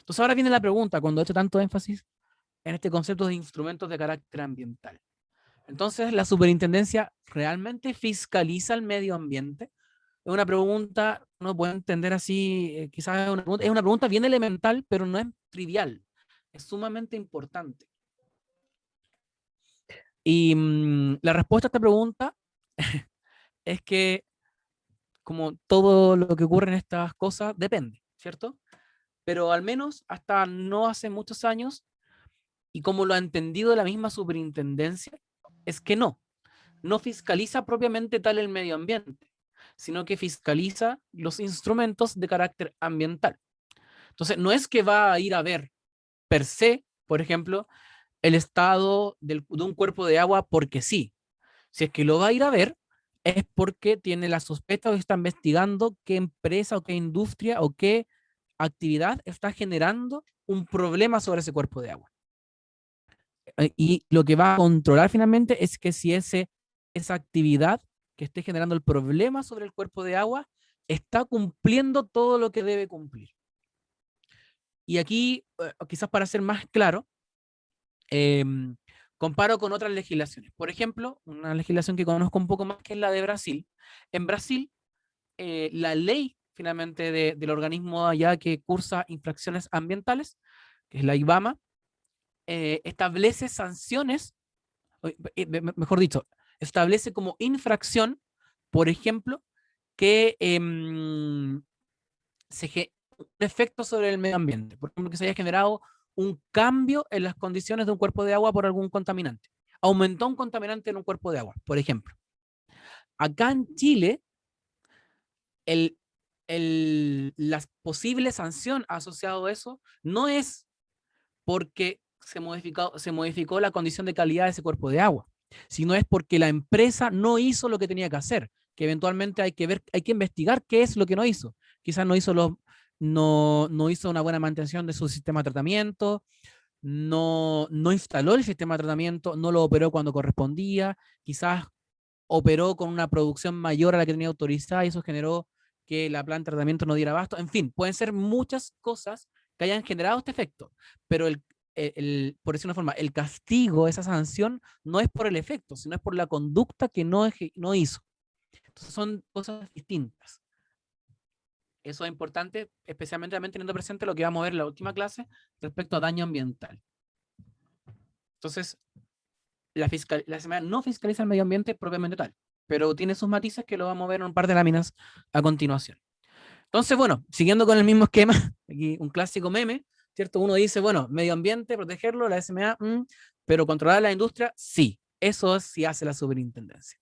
Speaker 2: Entonces ahora viene la pregunta, cuando he hecho tanto énfasis en este concepto de instrumentos de carácter ambiental. Entonces, ¿la superintendencia realmente fiscaliza el medio ambiente? Es una pregunta, uno puede entender así, quizás es una pregunta bien elemental, pero no es trivial, es sumamente importante. Y la respuesta a esta pregunta es que, como todo lo que ocurre en estas cosas, depende, ¿cierto? Pero al menos hasta no hace muchos años, y como lo ha entendido la misma superintendencia, es que no fiscaliza propiamente tal el medio ambiente, sino que fiscaliza los instrumentos de carácter ambiental. Entonces, no es que va a ir a ver per se, por ejemplo, el estado de un cuerpo de agua porque sí. Si es que lo va a ir a ver, es porque tiene la sospecha o está investigando qué empresa o qué industria o qué actividad está generando un problema sobre ese cuerpo de agua. Y lo que va a controlar finalmente es que si esa actividad que esté generando el problema sobre el cuerpo de agua está cumpliendo todo lo que debe cumplir. Y aquí, quizás para ser más claro, comparo con otras legislaciones. Por ejemplo, una legislación que conozco un poco más, que es la de Brasil. En Brasil, la ley finalmente del organismo allá que cursa infracciones ambientales, que es la IBAMA, establece sanciones, mejor dicho, establece como infracción, por ejemplo, que un efecto sobre el medio ambiente. Por ejemplo, que se haya generado un cambio en las condiciones de un cuerpo de agua por algún contaminante. Aumentó un contaminante en un cuerpo de agua, por ejemplo. Acá en Chile, la posible sanción asociada a eso no es porque se modificó la condición de calidad de ese cuerpo de agua, sino es porque la empresa no hizo lo que tenía que hacer, que eventualmente hay que investigar qué es lo que no hizo. Quizás no hizo una buena mantención de su sistema de tratamiento, no instaló el sistema de tratamiento, no lo operó cuando correspondía, quizás operó con una producción mayor a la que tenía autorizada y eso generó que la planta de tratamiento no diera abasto. En fin, pueden ser muchas cosas que hayan generado este efecto, pero por decir una forma, el castigo, esa sanción, no es por el efecto, sino es por la conducta que no hizo. Entonces son cosas distintas. Eso es importante, especialmente también teniendo presente lo que vamos a ver en la última clase respecto a daño ambiental. Entonces, la SMA no fiscaliza el medio ambiente propiamente tal, pero tiene sus matices que lo vamos a ver en un par de láminas a continuación. Entonces, bueno, siguiendo con el mismo esquema, aquí un clásico meme, ¿cierto? Uno dice, bueno, medio ambiente, protegerlo, la SMA, pero controlar la industria, sí. Eso sí hace la superintendencia.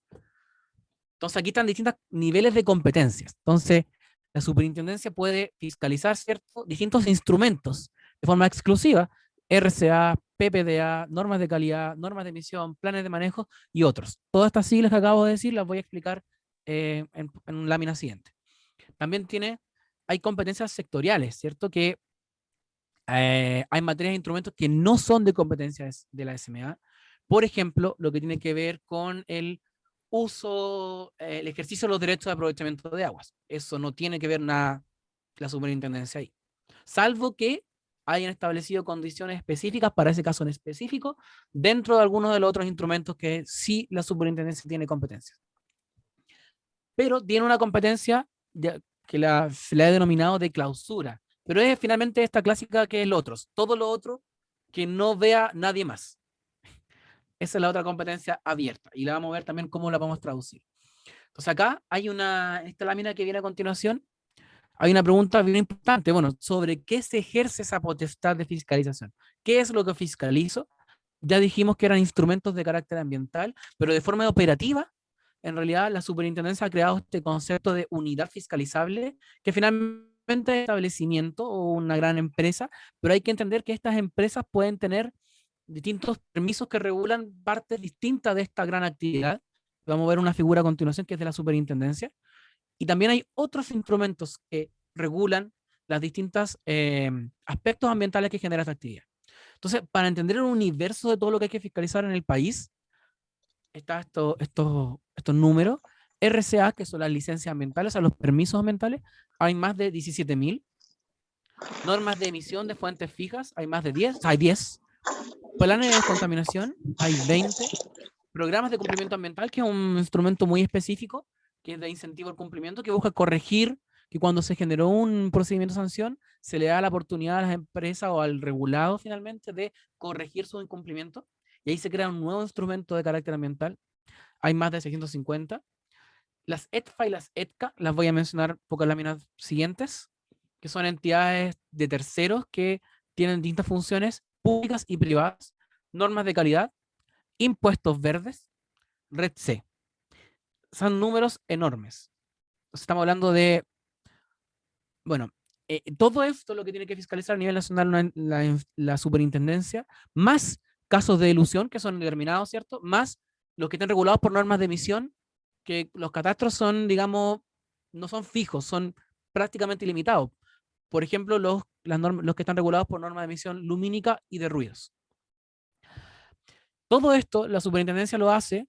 Speaker 2: Entonces, aquí están distintos niveles de competencias. Entonces, la superintendencia puede fiscalizar, ¿cierto?, distintos instrumentos de forma exclusiva, RCA, PPDA, normas de calidad, normas de emisión, planes de manejo y otros. Todas estas siglas que acabo de decir las voy a explicar en una lámina siguiente. También hay competencias sectoriales, ¿cierto? Que hay materias e instrumentos que no son de competencias de la SMA. Por ejemplo, lo que tiene que ver con el ejercicio de los derechos de aprovechamiento de aguas. Eso no tiene que ver nada la superintendencia ahí. Salvo que hayan establecido condiciones específicas para ese caso en específico dentro de algunos de los otros instrumentos que sí la superintendencia tiene competencias. Pero tiene una competencia que se le ha denominado de clausura. Pero es finalmente esta clásica que es lo otro. Todo lo otro que no vea nadie más. Esa es la otra competencia abierta. Y la vamos a ver también cómo la podemos traducir. Entonces acá hay esta lámina que viene a continuación. Hay una pregunta bien importante. Bueno, ¿sobre qué se ejerce esa potestad de fiscalización? ¿Qué es lo que fiscalizo? Ya dijimos que eran instrumentos de carácter ambiental, pero de forma operativa, en realidad la superintendencia ha creado este concepto de unidad fiscalizable, que finalmente es un establecimiento o una gran empresa, pero hay que entender que estas empresas pueden tener distintos permisos que regulan partes distintas de esta gran actividad. Vamos a ver una figura a continuación que es de la superintendencia. Y también hay otros instrumentos que regulan las distintas aspectos ambientales que genera esta actividad. Entonces, para entender el universo de todo lo que hay que fiscalizar en el país, están estos números. RCA, que son las licencias ambientales, o sea, los permisos ambientales, hay más de 17.000. Normas de emisión de fuentes fijas, hay más de 10, hay 10. Planes de descontaminación, hay 20. Programas de cumplimiento ambiental, que es un instrumento muy específico, que es de incentivo al cumplimiento, que busca corregir que cuando se generó un procedimiento de sanción, se le da la oportunidad a las empresas o al regulado finalmente de corregir su incumplimiento. Y ahí se crea un nuevo instrumento de carácter ambiental. Hay más de 650. Las ETFA y las ETCA las voy a mencionar pocas láminas siguientes, que son entidades de terceros que tienen distintas funciones públicas y privadas, normas de calidad, impuestos verdes, Red C. Son números enormes. Estamos hablando de, bueno, todo esto lo que tiene que fiscalizar a nivel nacional la superintendencia, más casos de elusión que son determinados, ¿cierto? Más los que están regulados por normas de emisión, que los catastros son, digamos, no son fijos, son prácticamente ilimitados. Por ejemplo, los que están regulados por normas de emisión lumínica y de ruidos. Todo esto, la superintendencia lo hace,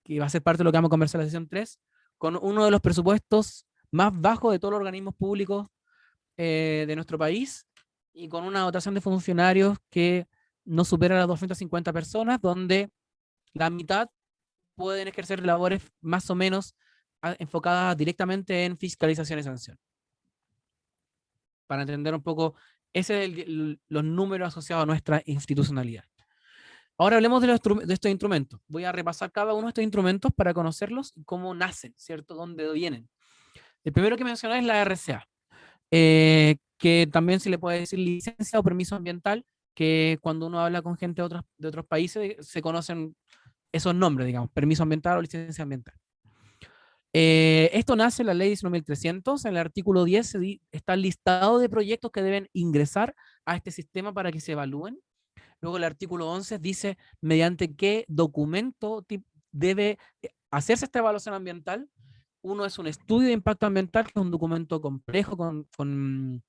Speaker 2: que va a ser parte de lo que vamos a conversar en la sesión 3, con uno de los presupuestos más bajos de todos los organismos públicos de nuestro país y con una dotación de funcionarios que no supera las 250 personas, donde la mitad pueden ejercer labores más o menos enfocadas directamente en fiscalización y sanción. Para entender un poco, ese es los números asociados a nuestra institucionalidad. Ahora hablemos de estos instrumentos. Voy a repasar cada uno de estos instrumentos para conocerlos y cómo nacen, ¿cierto? Dónde vienen. El primero que mencioné es la RCA. que también se le puede decir licencia o permiso ambiental, que cuando uno habla con gente de otros países se conocen esos nombres, digamos, permiso ambiental o licencia ambiental. Esto nace en la ley 19.300, en el artículo 10 está el listado de proyectos que deben ingresar a este sistema para que se evalúen. Luego el artículo 11 dice mediante qué documento debe hacerse esta evaluación ambiental. Uno es un estudio de impacto ambiental, que es un documento complejo con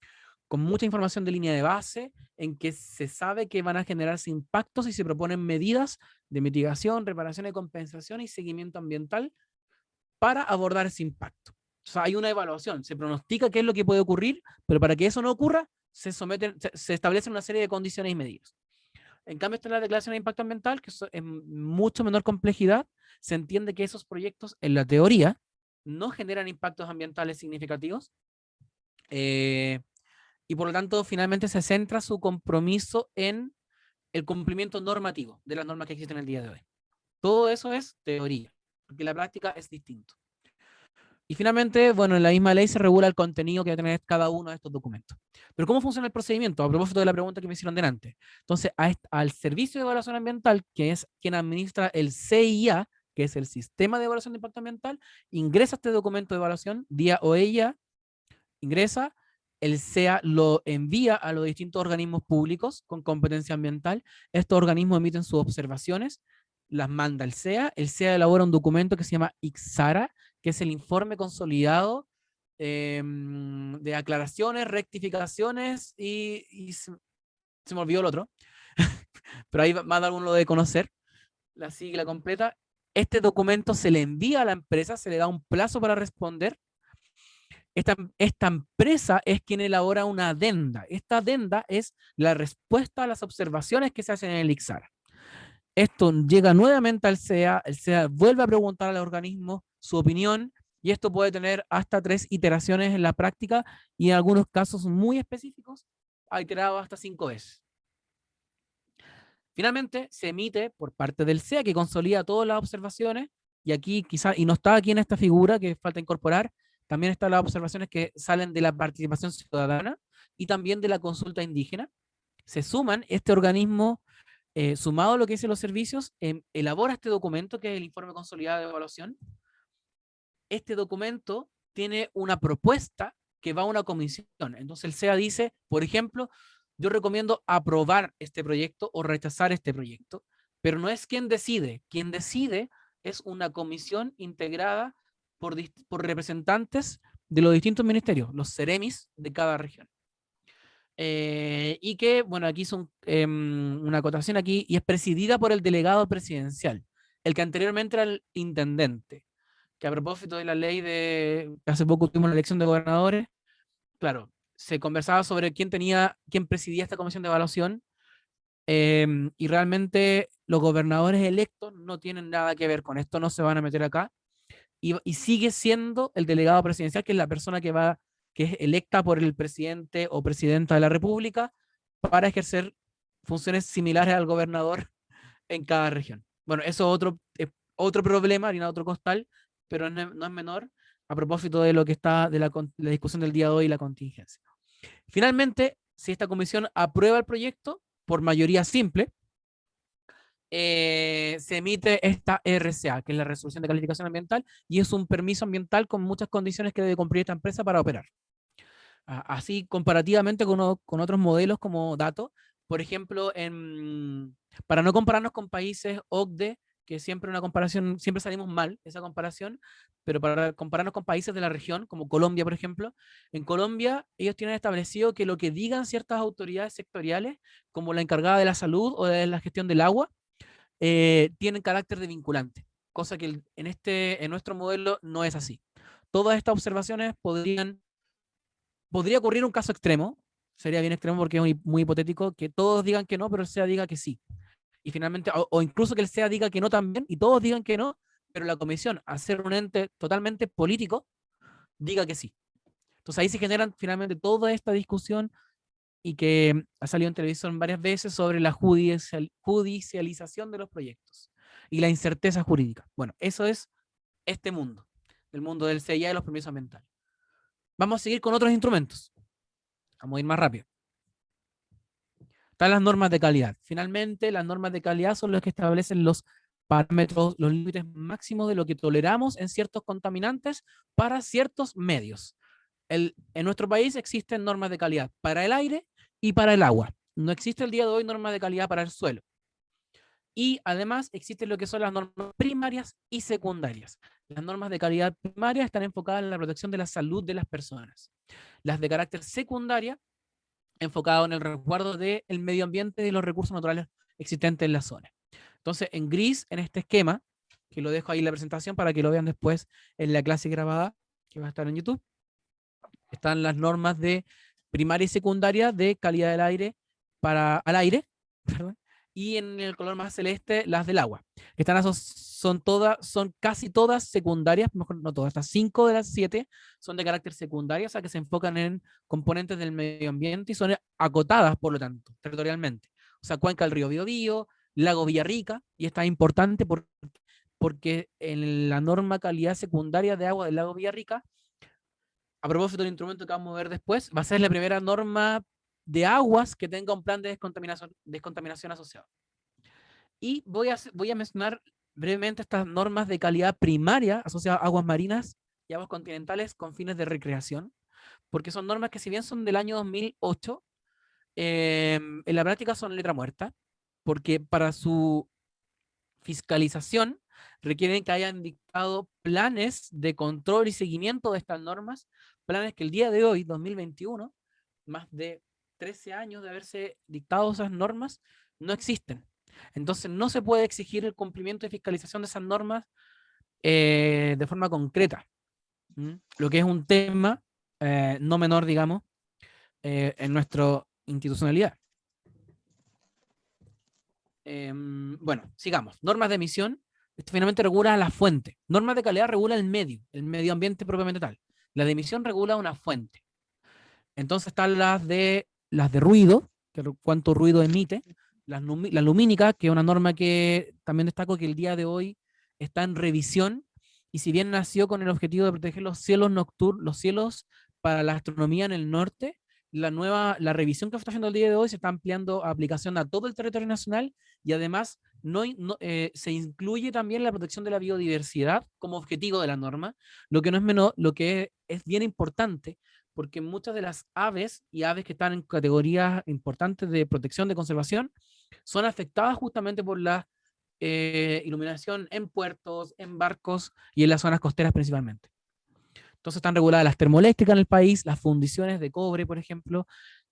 Speaker 2: mucha información de línea de base, en que se sabe que van a generarse impactos y se proponen medidas de mitigación, reparación y compensación y seguimiento ambiental para abordar ese impacto. O sea, hay una evaluación, se pronostica qué es lo que puede ocurrir, pero para que eso no ocurra, se establecen una serie de condiciones y medidas. En cambio, está la declaración de impacto ambiental, que es mucho menor complejidad. Se entiende que esos proyectos, en la teoría, no generan impactos ambientales significativos, y por lo tanto, finalmente se centra su compromiso en el cumplimiento normativo de las normas que existen el día de hoy. Todo eso es teoría, porque la práctica es distinto. Y finalmente, bueno, en la misma ley se regula el contenido que debe tener cada uno de estos documentos. Pero ¿cómo funciona el procedimiento? A propósito de la pregunta que me hicieron delante. Entonces, al Servicio de Evaluación Ambiental, que es quien administra el CIA, que es el Sistema de Evaluación de Impacto Ambiental, ingresa este documento de evaluación, día o ella, ingresa, el SEA lo envía a los distintos organismos públicos con competencia ambiental. Estos organismos emiten sus observaciones, las manda el SEA elabora un documento que se llama IXARA, que es el informe consolidado de aclaraciones, rectificaciones y se me olvidó el otro, pero ahí más de alguno lo debe conocer, la sigla completa. Este documento se le envía a la empresa, se le da un plazo para responder. Esta empresa es quien elabora una adenda. Esta adenda es la respuesta a las observaciones que se hacen en el IXARA. Esto llega nuevamente al SEA, el SEA vuelve a preguntar al organismo su opinión, y esto puede tener hasta 3 iteraciones en la práctica, y en algunos casos muy específicos ha iterado hasta 5 veces. Finalmente se emite por parte del SEA, que consolida todas las observaciones, y aquí quizás, y no está aquí en esta figura que falta incorporar, también están las observaciones que salen de la participación ciudadana y también de la consulta indígena. Se suman, este organismo, sumado a lo que dicen los servicios, elabora este documento que es el informe consolidado de evaluación. Este documento tiene una propuesta que va a una comisión. Entonces el SEA dice, por ejemplo, yo recomiendo aprobar este proyecto o rechazar este proyecto, pero no es quien decide. Quien decide es una comisión integrada por representantes de los distintos ministerios, los CEREMIS de cada región. Y que, bueno, aquí son una acotación aquí, y es presidida por el delegado presidencial, el que anteriormente era el intendente, que a propósito de la ley de, hace poco tuvimos la elección de gobernadores, claro, se conversaba sobre quién presidía esta comisión de evaluación, y realmente los gobernadores electos no tienen nada que ver con esto, no se van a meter acá, y sigue siendo el delegado presidencial, que es la persona que es electa por el presidente o presidenta de la República para ejercer funciones similares al gobernador en cada región. Bueno, eso es otro problema, harina otro costal, pero no es menor, a propósito de lo que está de la discusión del día de hoy y la contingencia. Finalmente, si esta comisión aprueba el proyecto por mayoría simple, se emite esta RCA, que es la resolución de calificación ambiental, y es un permiso ambiental con muchas condiciones que debe cumplir esta empresa para operar. Así, comparativamente con otros modelos como datos, por ejemplo, para no compararnos con países OCDE, que siempre siempre salimos mal esa comparación, pero para compararnos con países de la región, como Colombia, por ejemplo, en Colombia ellos tienen establecido que lo que digan ciertas autoridades sectoriales, como la encargada de la salud o de la gestión del agua, tienen carácter de vinculante, cosa que en nuestro modelo no es así. Todas estas observaciones podría ocurrir un caso extremo, sería bien extremo porque es muy hipotético, que todos digan que no, pero el SEA diga que sí. Y finalmente, o incluso que el SEA diga que no también, y todos digan que no, pero la comisión, al ser un ente totalmente político, diga que sí. Entonces ahí se generan finalmente toda esta discusión, y que ha salido en televisión varias veces, sobre la judicialización de los proyectos y la incerteza jurídica. Bueno, eso es este mundo, el mundo del CIA y los permisos ambientales. Vamos a seguir con otros instrumentos. Vamos a ir más rápido. Están las normas de calidad. Finalmente, las normas de calidad son las que establecen los parámetros, los límites máximos de lo que toleramos en ciertos contaminantes para ciertos medios. En nuestro país existen normas de calidad para el aire y para el agua. No existe el día de hoy normas de calidad para el suelo. Y además existen lo que son las normas primarias y secundarias. Las normas de calidad primaria están enfocadas en la protección de la salud de las personas. Las de carácter secundaria, enfocado en el resguardo del medio ambiente y los recursos naturales existentes en la zona. Entonces, en gris, en este esquema, que lo dejo ahí en la presentación para que lo vean después en la clase grabada, que va a estar en YouTube, están las normas de primaria y secundaria de calidad del aire para al aire, perdón, y en el color más celeste las del agua. Son casi todas secundarias, mejor no todas, hasta 5 de las 7 son de carácter secundario, o sea que se enfocan en componentes del medio ambiente y son acotadas, por lo tanto, territorialmente. O sea, cuenca del río Biobío, lago Villarrica, y está importante porque en la norma calidad secundaria de agua del lago Villarrica, a propósito del instrumento que vamos a ver después, va a ser la primera norma de aguas que tenga un plan de descontaminación asociado. Y voy a mencionar brevemente estas normas de calidad primaria asociadas a aguas marinas y aguas continentales con fines de recreación, porque son normas que si bien son del año 2008, en la práctica son letra muerta, porque para su fiscalización requieren que hayan dictado planes de control y seguimiento de estas normas, planes que el día de hoy, 2021, más de 13 años de haberse dictado esas normas, no existen. Entonces no se puede exigir el cumplimiento y fiscalización de esas normas de forma concreta. Lo que es un tema no menor, digamos, en nuestra institucionalidad. Bueno, sigamos. Normas de emisión. Esto finalmente regula la fuente. Normas de calidad regula el medio ambiente propiamente tal. La de emisión regula una fuente. Entonces están las de ruido, que cuánto ruido emite. La lumínica, que es una norma que también destaco que el día de hoy está en revisión, y si bien nació con el objetivo de proteger los cielos nocturnos, los cielos para la astronomía en el norte, la revisión que está haciendo el día de hoy se está ampliando a aplicación a todo el territorio nacional, y además se incluye también la protección de la biodiversidad como objetivo de la norma, lo que no es menor, lo que es bien importante, porque muchas de las aves y aves que están en categorías importantes de protección de conservación son afectadas justamente por la iluminación en puertos, en barcos y en las zonas costeras principalmente. Entonces están reguladas las termoeléctricas en el país, las fundiciones de cobre, por ejemplo,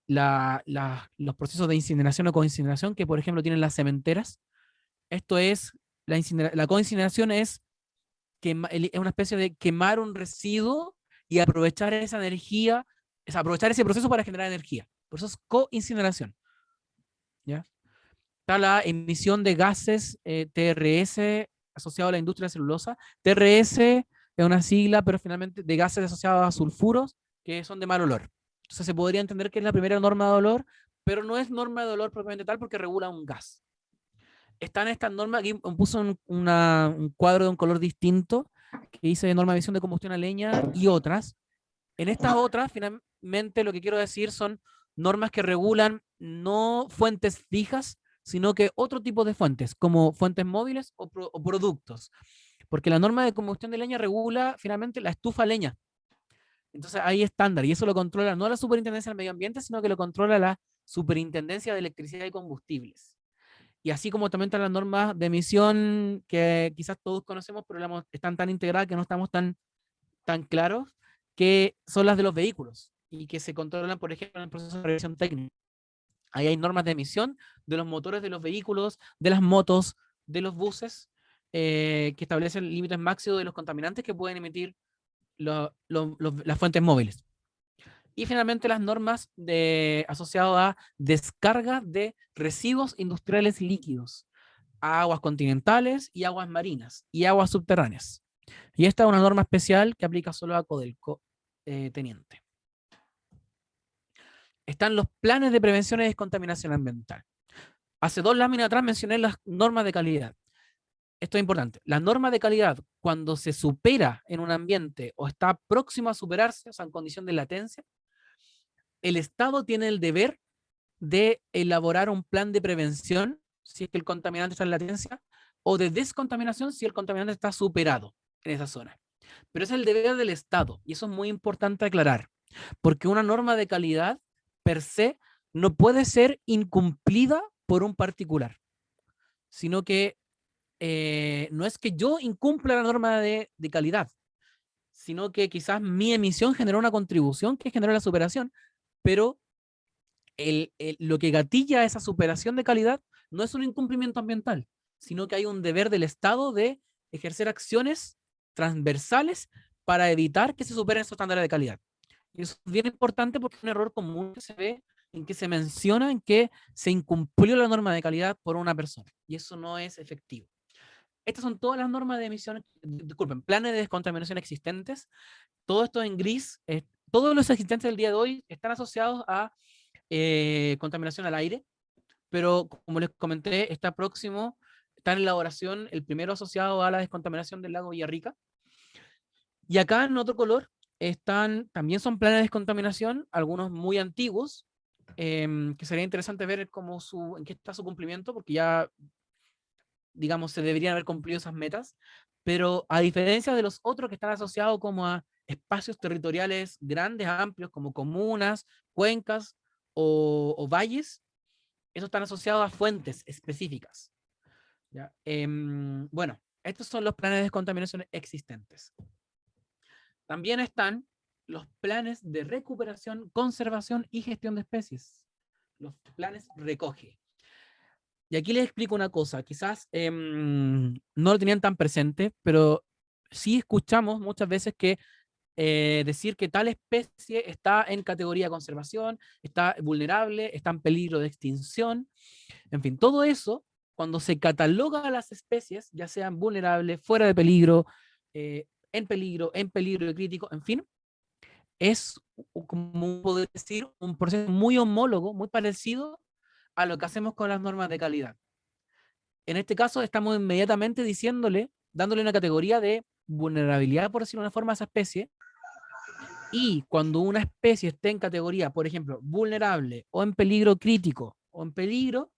Speaker 2: los procesos de incineración o coincineración que, por ejemplo, tienen las cementeras. Esto es, la coincineración es una especie de quemar un residuo y aprovechar esa energía, aprovechar ese proceso para generar energía. Por eso es coincineración. ¿Ya? Está la emisión de gases TRS asociado a la industria de celulosa. TRS es una sigla, pero finalmente de gases asociados a sulfuros que son de mal olor. Entonces se podría entender que es la primera norma de olor, pero no es norma de olor propiamente tal porque regula un gas. Están estas normas, aquí puso un cuadro de un color distinto que dice norma de emisión de combustión a leña y otras. En estas otras, finalmente lo que quiero decir son normas que regulan no fuentes fijas, sino que otro tipo de fuentes, como fuentes móviles o productos. Porque la norma de combustión de leña regula finalmente la estufa a leña. Entonces hay estándar, y eso lo controla no la Superintendencia del Medio Ambiente, sino que lo controla la Superintendencia de Electricidad y Combustibles. Y así como también están las normas de emisión que quizás todos conocemos, pero están tan integradas que no estamos tan claros, que son las de los vehículos y que se controlan, por ejemplo, en el proceso de revisión técnica. Ahí hay normas de emisión de los motores de los vehículos, de las motos, de los buses, que establecen límites máximos de los contaminantes que pueden emitir las fuentes móviles. Y finalmente las normas asociadas a descarga de residuos industriales líquidos, a aguas continentales y aguas marinas y aguas subterráneas. Y esta es una norma especial que aplica solo a Codelco Teniente. Están los planes de prevención y descontaminación ambiental. Hace 2 láminas atrás mencioné las normas de calidad. Esto es importante. La norma de calidad, cuando se supera en un ambiente o está próximo a superarse, o sea, en condición de latencia, el Estado tiene el deber de elaborar un plan de prevención si es que el contaminante está en latencia, o de descontaminación si el contaminante está superado en esa zona. Pero es el deber del Estado, y eso es muy importante aclarar, porque una norma de calidad per se no puede ser incumplida por un particular, sino que no es que yo incumpla la norma de calidad, sino que quizás mi emisión generó una contribución que generó la superación, pero lo que gatilla esa superación de calidad no es un incumplimiento ambiental, sino que hay un deber del Estado de ejercer acciones transversales para evitar que se superen esos estándares de calidad. Y eso es bien importante porque es un error común que se ve en que se menciona en que se incumplió la norma de calidad por una persona, y eso no es efectivo. Estas son todas las normas de emisiones, disculpen, planes de descontaminación existentes. Todo esto en gris, todos los existentes del día de hoy están asociados a contaminación al aire, pero como les comenté, está en elaboración el primero asociado a la descontaminación del lago Villarrica. Y acá en otro color también son planes de descontaminación, algunos muy antiguos, que sería interesante ver en qué está su cumplimiento, porque ya, digamos, se deberían haber cumplido esas metas, pero a diferencia de los otros que están asociados como a espacios territoriales grandes, amplios, como comunas, cuencas o valles, esos están asociados a fuentes específicas. ¿Ya? Bueno, estos son los planes de descontaminación existentes. También están los planes de recuperación, conservación y gestión de especies. Los planes recoge. Y aquí les explico una cosa, quizás no lo tenían tan presente, pero sí escuchamos muchas veces que decir que tal especie está en categoría de conservación, está vulnerable, está en peligro de extinción, en fin, todo eso, cuando se cataloga a las especies, ya sean vulnerables, fuera de peligro, en peligro crítico, en fin, es, como poder decir, un proceso muy homólogo, muy parecido a lo que hacemos con las normas de calidad. En este caso, estamos inmediatamente dándole una categoría de vulnerabilidad, por decirlo de una forma, a esa especie. Y cuando una especie esté en categoría, por ejemplo, vulnerable o en peligro crítico o en peligro,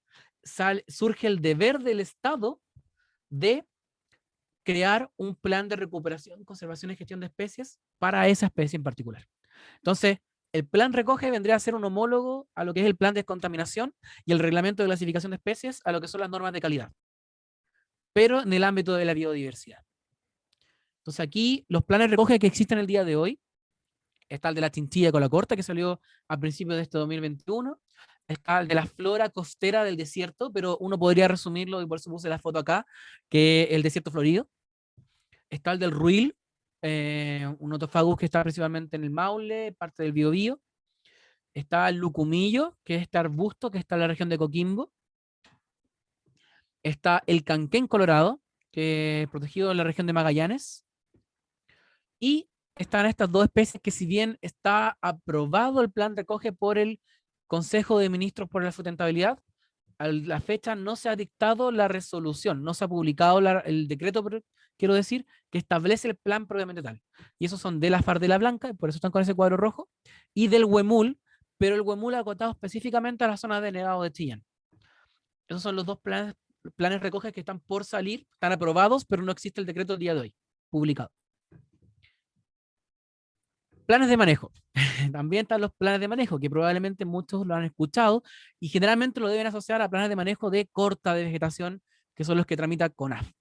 Speaker 2: surge el deber del Estado de crear un plan de recuperación, conservación y gestión de especies para esa especie en particular. Entonces, el plan recoge vendría a ser un homólogo a lo que es el plan de descontaminación y el reglamento de clasificación de especies a lo que son las normas de calidad, pero en el ámbito de la biodiversidad. Entonces aquí los planes recoge que existen el día de hoy. Está el de la chinchilla cola corta que salió a principios de este 2021. Está el de la flora costera del desierto, pero uno podría resumirlo, y por eso puse la foto acá, que es el desierto florido. Está el del ruil, un otofagus que está principalmente en el Maule, parte del Biobío. Está el lucumillo, que es este arbusto que está en la región de Coquimbo. Está el canquén colorado, que es protegido en la región de Magallanes. Y están estas dos especies que, si bien está aprobado el plan recoge por el Consejo de Ministros por la Sustentabilidad, a la fecha no se ha dictado la resolución, no se ha publicado el decreto, quiero decir, que establece el plan propiamente tal. Y esos son de la Fardela Blanca, por eso están con ese cuadro rojo, y del Huemul, pero el Huemul acotado específicamente a la zona de Nevado de Chillán. Esos son los dos planes recoge que están por salir, están aprobados, pero no existe el decreto el día de hoy, publicado. Planes de manejo. También están los planes de manejo, que probablemente muchos lo han escuchado y generalmente lo deben asociar a planes de manejo de corta de vegetación, que son los que tramita CONAF.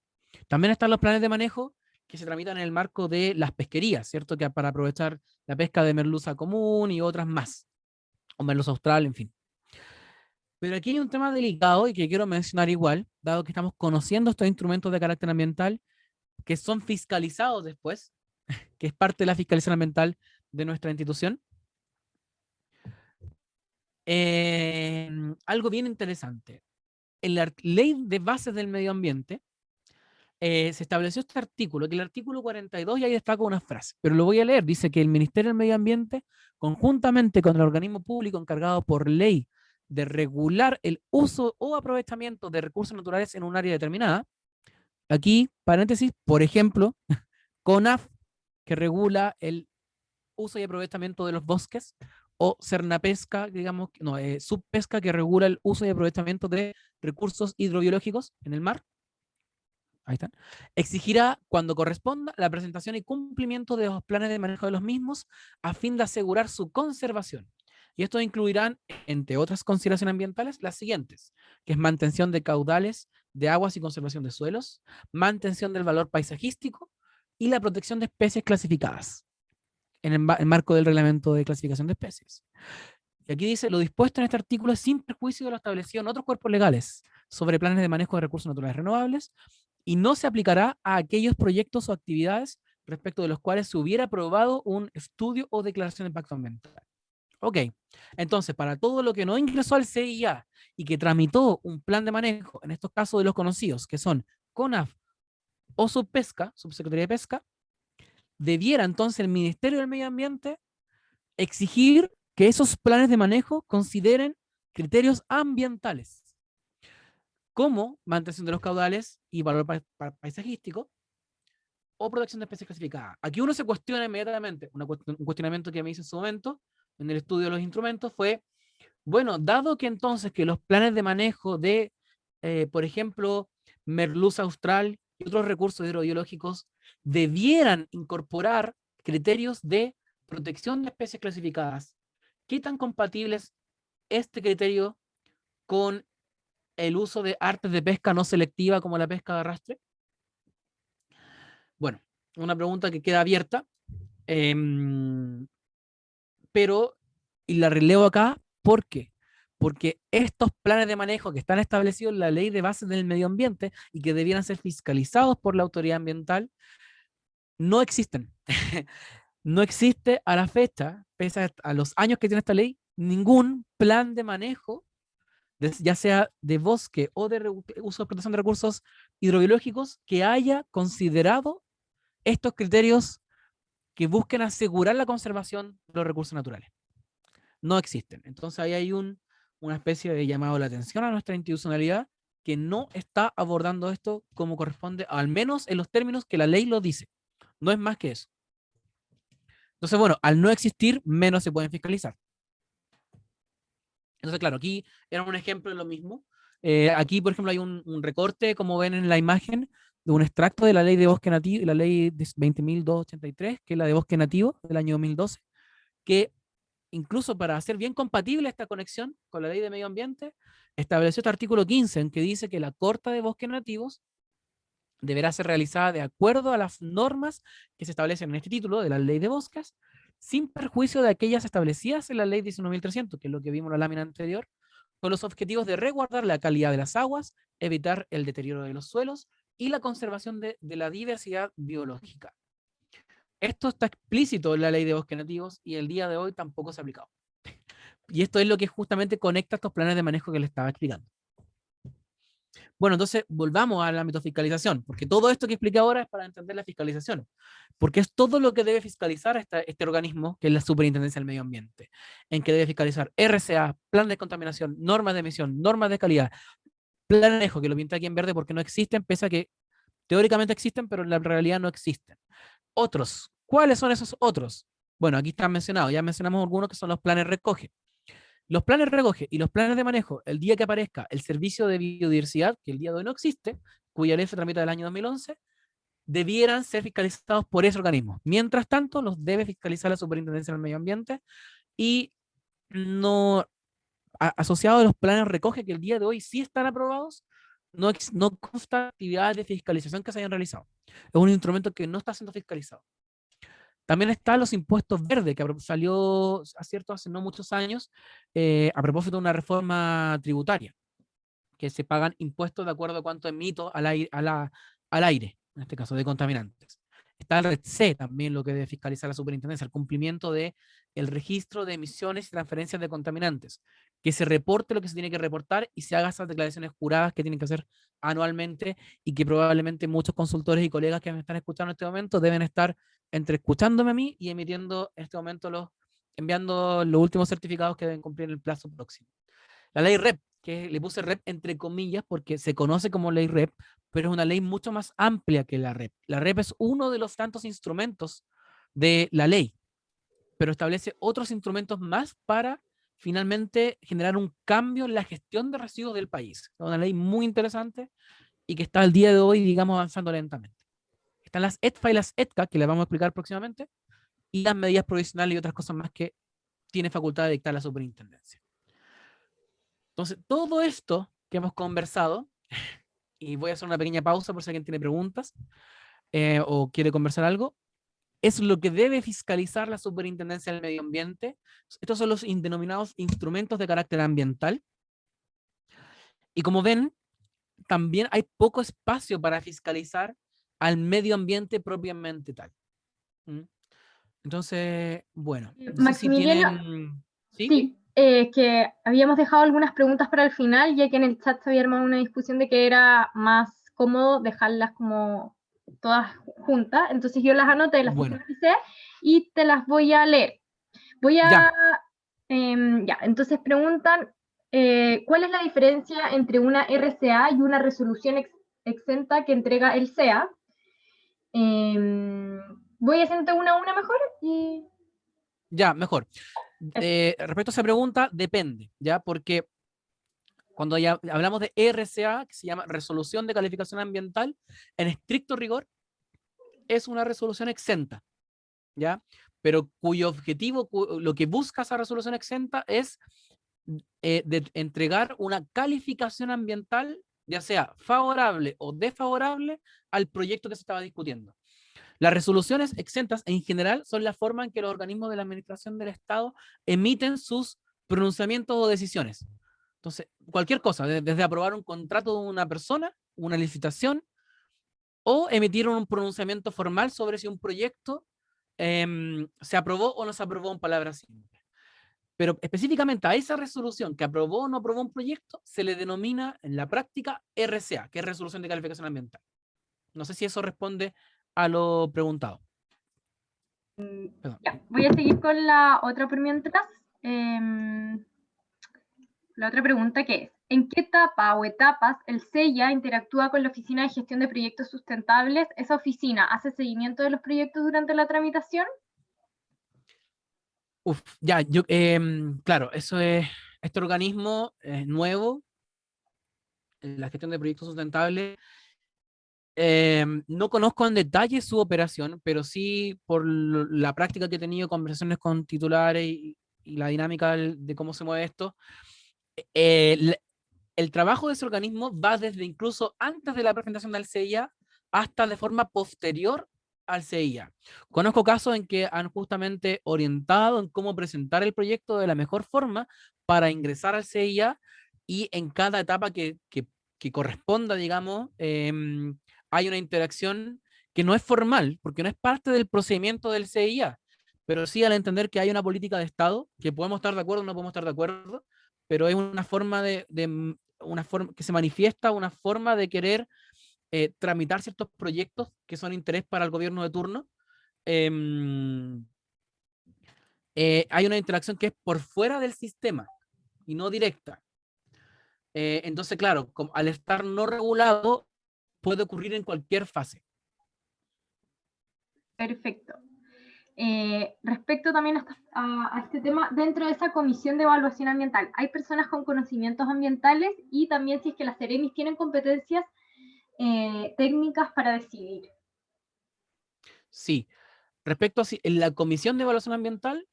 Speaker 2: También están los planes de manejo que se tramitan en el marco de las pesquerías, ¿cierto? Que para aprovechar la pesca de merluza común y otras más, o merluza austral, en fin. Pero aquí hay un tema delicado y que quiero mencionar igual, dado que estamos conociendo estos instrumentos de carácter ambiental que son fiscalizados después, que es parte de la fiscalización ambiental de nuestra institución. Algo bien interesante. En la ley de bases del medio ambiente se estableció este artículo, que el artículo 42, y ahí destaco una frase, pero lo voy a leer. Dice que el Ministerio del Medio Ambiente, conjuntamente con el organismo público encargado por ley de regular el uso o aprovechamiento de recursos naturales en un área determinada, aquí, paréntesis, por ejemplo, CONAF, que regula el uso y aprovechamiento de los bosques, o cernapesca, digamos, no, subpesca, que regula el uso y aprovechamiento de recursos hidrobiológicos en el mar. Ahí están. Exigirá, cuando corresponda, la presentación y cumplimiento de los planes de manejo de los mismos a fin de asegurar su conservación. Y estos incluirán, entre otras consideraciones ambientales, las siguientes, que es mantención de caudales de aguas y conservación de suelos, mantención del valor paisajístico y la protección de especies clasificadas en el marco del reglamento de clasificación de especies. Y aquí dice, lo dispuesto en este artículo es sin perjuicio de lo establecido en otros cuerpos legales sobre planes de manejo de recursos naturales renovables y no se aplicará a aquellos proyectos o actividades respecto de los cuales se hubiera aprobado un estudio o declaración de impacto ambiental. Ok, entonces para todo lo que no ingresó al CIA y que tramitó un plan de manejo, en estos casos de los conocidos, que son CONAF o Subpesca, Subsecretaría de Pesca, debiera entonces el Ministerio del Medio Ambiente exigir que esos planes de manejo consideren criterios ambientales, como mantención de los caudales y valor paisajístico o protección de especies clasificadas. Aquí uno se cuestiona inmediatamente, un cuestionamiento que me hice en su momento en el estudio de los instrumentos fue, bueno, dado que entonces que los planes de manejo de, por ejemplo, merluza austral y otros recursos hidrobiológicos debieran incorporar criterios de protección de especies clasificadas, ¿qué tan compatible es este criterio con el uso de artes de pesca no selectiva como la pesca de arrastre? Bueno, una pregunta que queda abierta, pero, y la relevo acá, ¿por qué? Porque estos planes de manejo que están establecidos en la Ley de Bases del Medio Ambiente y que debieran ser fiscalizados por la autoridad ambiental, no existen. No existe a la fecha, pese a los años que tiene esta ley, ningún plan de manejo, ya sea de bosque o de uso de protección de recursos hidrobiológicos, que haya considerado estos criterios que busquen asegurar la conservación de los recursos naturales. No existen. Entonces ahí hay una especie de llamado a la atención a nuestra institucionalidad que no está abordando esto como corresponde, al menos en los términos que la ley lo dice. No es más que eso. Entonces, bueno, al no existir, menos se pueden fiscalizar. Entonces, claro, aquí era un ejemplo de lo mismo. Aquí, por ejemplo, hay un recorte, como ven en la imagen, de un extracto de la ley de bosque nativo, la ley 20.283, que es la de bosque nativo del año 2012, que incluso para hacer bien compatible esta conexión con la ley de medio ambiente, estableció este artículo 15, en que dice que la corta de bosques nativos deberá ser realizada de acuerdo a las normas que se establecen en este título de la ley de bosques, sin perjuicio de aquellas establecidas en la ley 19.300, que es lo que vimos en la lámina anterior, con los objetivos de resguardar la calidad de las aguas, evitar el deterioro de los suelos y la conservación de la diversidad biológica. Esto está explícito en la ley de bosques nativos y el día de hoy tampoco se ha aplicado. Y esto es lo que justamente conecta estos planes de manejo que les estaba explicando. Bueno, entonces volvamos al ámbito de fiscalización, porque todo esto que expliqué ahora es para entender la fiscalización, porque es todo lo que debe fiscalizar este organismo, que es la Superintendencia del Medio Ambiente, en que debe fiscalizar RCA, plan de contaminación, normas de emisión, normas de calidad, plan de manejo, que lo pinta aquí en verde porque no existen, pese a que teóricamente existen, pero en la realidad no existen. Otros, ¿cuáles son esos otros? Bueno, aquí están mencionados, ya mencionamos algunos que son los planes recoge. Los planes recoge y los planes de manejo, el día que aparezca el servicio de biodiversidad, que el día de hoy no existe, cuya ley se tramita del año 2011, debieran ser fiscalizados por ese organismo. Mientras tanto, los debe fiscalizar la Superintendencia del Medio Ambiente y no asociado a los planes recoge que el día de hoy sí están aprobados, no consta actividades de fiscalización que se hayan realizado. Es un instrumento que no está siendo fiscalizado. También están los impuestos verdes, que salió hace no muchos años, a propósito de una reforma tributaria, que se pagan impuestos de acuerdo a cuánto emito al aire, en este caso de contaminantes. Está el REDC también, lo que debe fiscalizar la superintendencia, el cumplimiento del registro de emisiones y transferencias de contaminantes, que se reporte lo que se tiene que reportar y se haga esas declaraciones juradas que tienen que hacer anualmente y que probablemente muchos consultores y colegas que me están escuchando en este momento deben estar entre escuchándome a mí y emitiendo en este momento enviando los últimos certificados que deben cumplir en el plazo próximo. La ley REP, que le puse REP entre comillas porque se conoce como ley REP, pero es una ley mucho más amplia que la REP. La REP es uno de los tantos instrumentos de la ley. pero establece otros instrumentos más para finalmente generar un cambio en la gestión de residuos del país. Es una ley muy interesante y que está al día de hoy, digamos, avanzando lentamente. Están las ETFA y las ETCA, que les vamos a explicar próximamente, y las medidas provisionales y otras cosas más que tiene facultad de dictar la superintendencia. Entonces, todo esto que hemos conversado, y voy a hacer una pequeña pausa por si alguien tiene preguntas o quiere conversar algo, es lo que debe fiscalizar la Superintendencia del Medio Ambiente. Estos son los denominados instrumentos de carácter ambiental. Y como ven, también hay poco espacio para fiscalizar al medio ambiente propiamente tal. ¿Mm? Entonces, bueno, no sé si
Speaker 1: Maximiliano,
Speaker 2: tienen... ¿Sí?
Speaker 1: sí, que habíamos dejado algunas preguntas para el final, ya que en el chat se había armado una discusión de que era más cómodo dejarlas como todas juntas. Entonces yo las anoté, las
Speaker 2: Bueno,
Speaker 1: sistematicé y te las voy a leer. Voy a...
Speaker 2: ya.
Speaker 1: Ya, entonces preguntan, ¿cuál es la diferencia entre una RCA y una resolución exenta que entrega el SEA? Voy haciendo una a una mejor y...
Speaker 2: Ya, mejor.
Speaker 1: Eso.
Speaker 2: Respecto a esa pregunta, depende, ¿ya? Porque cuando ya hablamos de RCA, que se llama Resolución de Calificación Ambiental, en estricto rigor, es una resolución exenta, ¿ya? Pero cuyo objetivo, lo que busca esa resolución exenta es de entregar una calificación ambiental, ya sea favorable o desfavorable, al proyecto que se estaba discutiendo. Las resoluciones exentas en general son la forma en que los organismos de la administración del Estado emiten sus pronunciamientos o decisiones. Entonces, cualquier cosa, desde aprobar un contrato de una persona, una licitación, o emitir un pronunciamiento formal sobre si un proyecto se aprobó o no se aprobó en palabras simples. Pero específicamente a esa resolución que aprobó o no aprobó un proyecto, se le denomina en la práctica RCA, que es Resolución de Calificación Ambiental. No sé si eso responde a lo preguntado. Perdón.
Speaker 1: Ya, voy a seguir con la otra por mientras. La otra pregunta que es, ¿en qué etapa o etapas el SEIA interactúa con la Oficina de Gestión de Proyectos Sustentables? ¿Esa oficina hace seguimiento de los proyectos durante la tramitación?
Speaker 2: Uf, ya, claro, eso es, este organismo es nuevo, en la gestión de proyectos sustentables. No conozco en detalle su operación, pero sí por la práctica que he tenido, conversaciones con titulares y la dinámica de cómo se mueve esto. El trabajo de ese organismo va desde incluso antes de la presentación del CIA hasta de forma posterior al CIA. Conozco casos en que han justamente orientado en cómo presentar el proyecto de la mejor forma para ingresar al CIA, y en cada etapa que corresponda, digamos, hay una interacción que no es formal, porque no es parte del procedimiento del CIA, pero sí al entender que hay una política de Estado, que podemos estar de acuerdo o no podemos estar de acuerdo, pero es una forma una forma que se manifiesta, una forma de querer tramitar ciertos proyectos que son de interés para el gobierno de turno. Eh, hay una interacción que es por fuera del sistema y no directa. Entonces, claro, al estar no regulado, puede ocurrir en cualquier fase.
Speaker 1: Perfecto. Respecto también a este tema, dentro de esa comisión de evaluación ambiental, ¿hay personas con conocimientos ambientales? Y también si es que las Ceremis tienen competencias técnicas para decidir.
Speaker 2: Sí. Respecto a si en la comisión de evaluación ambiental,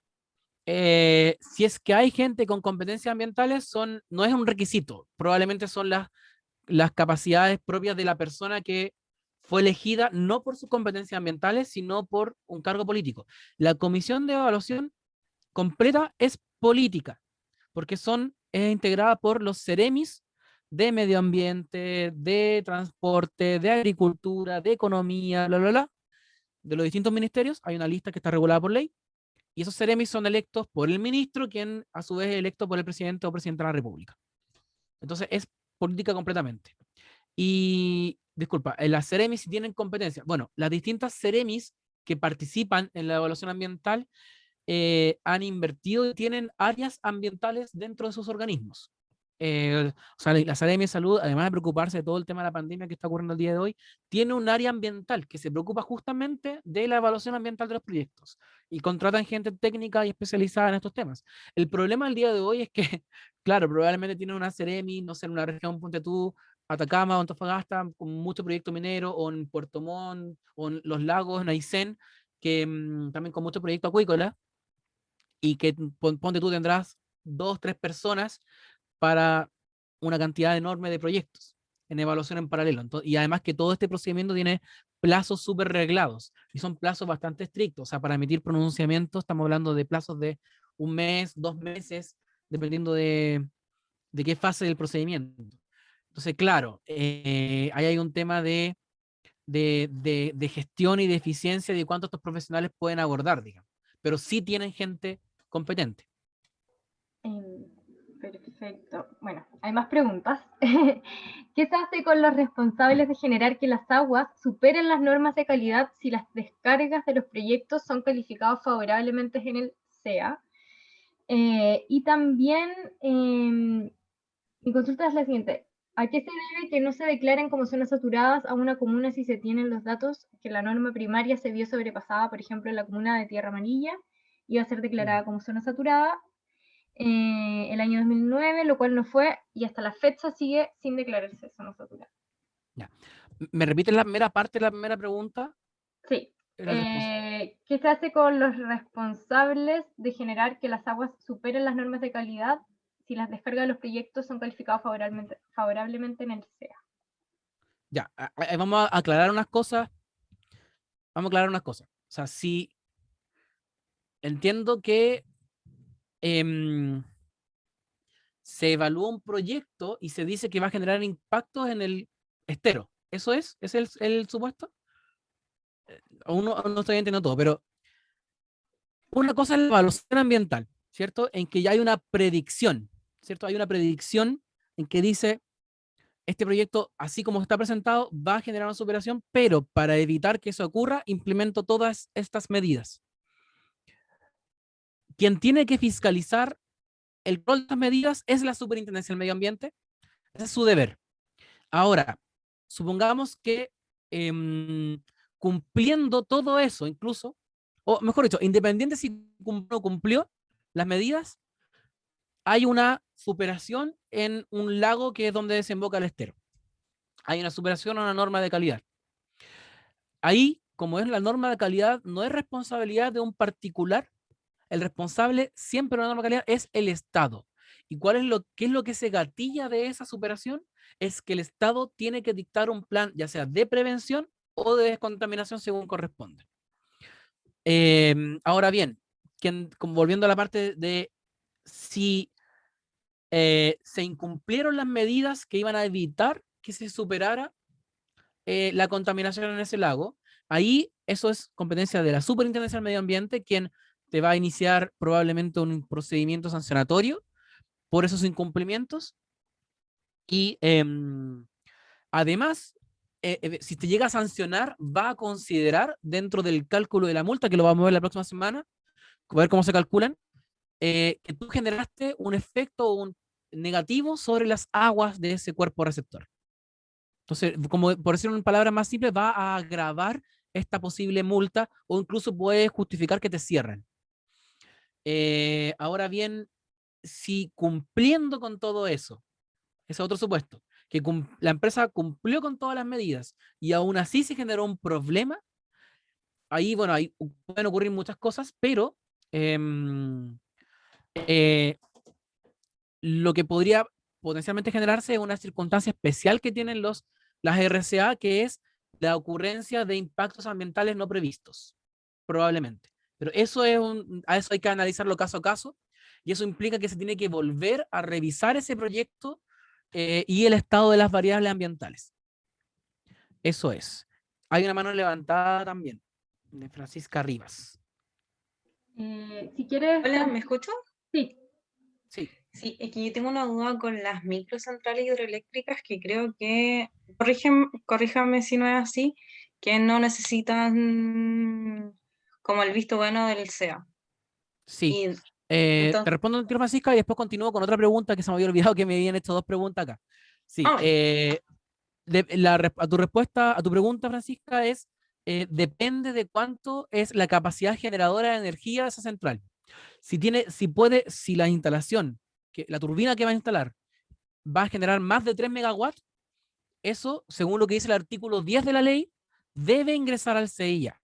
Speaker 2: si es que hay gente con competencias ambientales, no es un requisito, probablemente son las capacidades propias de la persona que fue elegida no por sus competencias ambientales, sino por un cargo político. La comisión de evaluación completa es política, porque es integrada por los ceremis de medio ambiente, de transporte, de agricultura, de economía, bla, bla, bla, de los distintos ministerios. Hay una lista que está regulada por ley, y esos ceremis son electos por el ministro, quien a su vez es electo por el presidente o presidenta de la República. Entonces es política completamente. Y, disculpa, las ceremis sí tienen competencia. Bueno, las distintas ceremis que participan en la evaluación ambiental han invertido y tienen áreas ambientales dentro de sus organismos. o sea, la Seremi de Salud, además de preocuparse de todo el tema de la pandemia que está ocurriendo el día de hoy, tiene un área ambiental que se preocupa justamente de la evaluación ambiental de los proyectos y contratan gente técnica y especializada en estos temas. El problema del día de hoy es que, claro, probablemente tienen una Seremi, no sé, en una región, ponte tú, Atacama o Antofagasta, con mucho proyecto minero, o en Puerto Montt, o en los lagos, en Aysén, que también con mucho proyecto acuícola, y que ponte tú tendrás 2, 3 personas para una cantidad enorme de proyectos en evaluación en paralelo. Y además que todo este procedimiento tiene plazos súper reglados y son plazos bastante estrictos. O sea, para emitir pronunciamientos estamos hablando de plazos de 1 mes, 2 meses, dependiendo de qué fase del procedimiento. Entonces, claro, ahí hay un tema de gestión y de eficiencia de cuánto estos profesionales pueden abordar, digamos. Pero sí tienen gente competente.
Speaker 1: Perfecto. Bueno, hay más preguntas. ¿Qué se hace con los responsables de generar que las aguas superen las normas de calidad si las descargas de los proyectos son calificados favorablemente en el SEA? Y también mi consulta es la siguiente. ¿A qué se debe que no se declaren como zonas saturadas a una comuna si se tienen los datos que la norma primaria se vio sobrepasada? Por ejemplo, en la comuna de Tierra Amarilla iba a ser declarada como zona saturada el año 2009, lo cual no fue, y hasta la fecha sigue sin declararse zona saturada.
Speaker 2: Ya. ¿Me repites la primera parte de la primera pregunta?
Speaker 1: Sí.
Speaker 2: Era
Speaker 1: ¿Qué se hace con los responsables de generar que las aguas superen las normas de calidad si las descargas de los proyectos son calificados favorablemente en el SEA?
Speaker 2: Ya, vamos a aclarar unas cosas. Vamos a aclarar unas cosas. O sea, sí, entiendo que se evalúa un proyecto y se dice que va a generar impactos en el estero. ¿Eso es? ¿Es el supuesto? Aún no estoy entendiendo todo, pero una cosa es la evaluación ambiental, ¿cierto? En que ya hay una predicción, ¿cierto? Hay una predicción en que dice, este proyecto, así como está presentado, va a generar una superación, pero para evitar que eso ocurra, implemento todas estas medidas. Quien tiene que fiscalizar el rol de estas medidas es la Superintendencia del Medio Ambiente. Ese es su deber. Ahora, supongamos que cumpliendo todo eso, incluso, o mejor dicho, independiente si no cumplió las medidas, hay una superación en un lago que es donde desemboca el estero. Hay una superación a una norma de calidad. Ahí, como es la norma de calidad, no es responsabilidad de un particular. El responsable siempre de la norma de calidad es el Estado. ¿Y qué es lo que se gatilla de esa superación? Es que el Estado tiene que dictar un plan, ya sea de prevención o de descontaminación según corresponde. Ahora bien, volviendo a la parte de si se incumplieron las medidas que iban a evitar que se superara la contaminación en ese lago, ahí eso es competencia de la Superintendencia del Medio Ambiente, quien te va a iniciar probablemente un procedimiento sancionatorio por esos incumplimientos. Y además, si te llega a sancionar, va a considerar dentro del cálculo de la multa, que lo vamos a ver la próxima semana, a ver cómo se calculan, que tú generaste un efecto negativo sobre las aguas de ese cuerpo receptor. Entonces, como por decirlo en palabras más simples, va a agravar esta posible multa o incluso puede justificar que te cierren. Ahora bien, si cumpliendo con todo eso, ese es otro supuesto, que la empresa cumplió con todas las medidas y aún así se generó un problema, ahí, bueno, ahí pueden ocurrir muchas cosas, pero lo que podría potencialmente generarse es una circunstancia especial que tienen las RCA, que es la ocurrencia de impactos ambientales no previstos, probablemente. Pero a eso hay que analizarlo caso a caso, y eso implica que se tiene que volver a revisar ese proyecto y el estado de las variables ambientales. Eso es. Hay una mano levantada también, de Francisca Rivas.
Speaker 1: Si quieres...
Speaker 3: Hola, ¿me escucho?
Speaker 1: Sí.
Speaker 2: Sí.
Speaker 3: Sí, es que yo tengo una duda con las microcentrales hidroeléctricas que creo que, corríjame si no es así, que no necesitan como el visto bueno del SEA.
Speaker 2: Sí.
Speaker 3: Y
Speaker 2: Te
Speaker 3: Entonces,
Speaker 2: respondo al tiro, Francisca, y después continúo con otra pregunta que se me había olvidado que me habían hecho dos preguntas acá. Sí,
Speaker 3: ah,
Speaker 2: a tu respuesta, a tu pregunta, Francisca, es depende de cuánto es la capacidad generadora de energía de esa central. Si la instalación, la turbina que va a instalar, va a generar más de 3 megawatts, eso, según lo que dice el artículo 10 de la ley, debe ingresar al CEIA.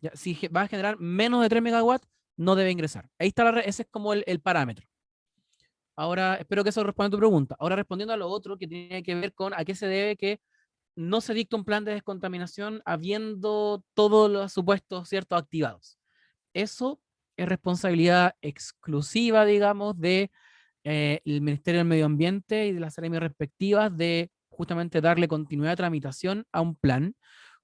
Speaker 2: ¿Ya? Si va a generar menos de 3 megawatts, no debe ingresar. Ahí está, ese es como el parámetro. Ahora, espero que eso responda a tu pregunta. Ahora, respondiendo a lo otro que tiene que ver con a qué se debe que no se dicta un plan de descontaminación habiendo todos los supuestos ciertos activados. Eso es responsabilidad exclusiva, digamos, de el Ministerio del Medio Ambiente y de las áreas respectivas de justamente darle continuidad de tramitación a un plan.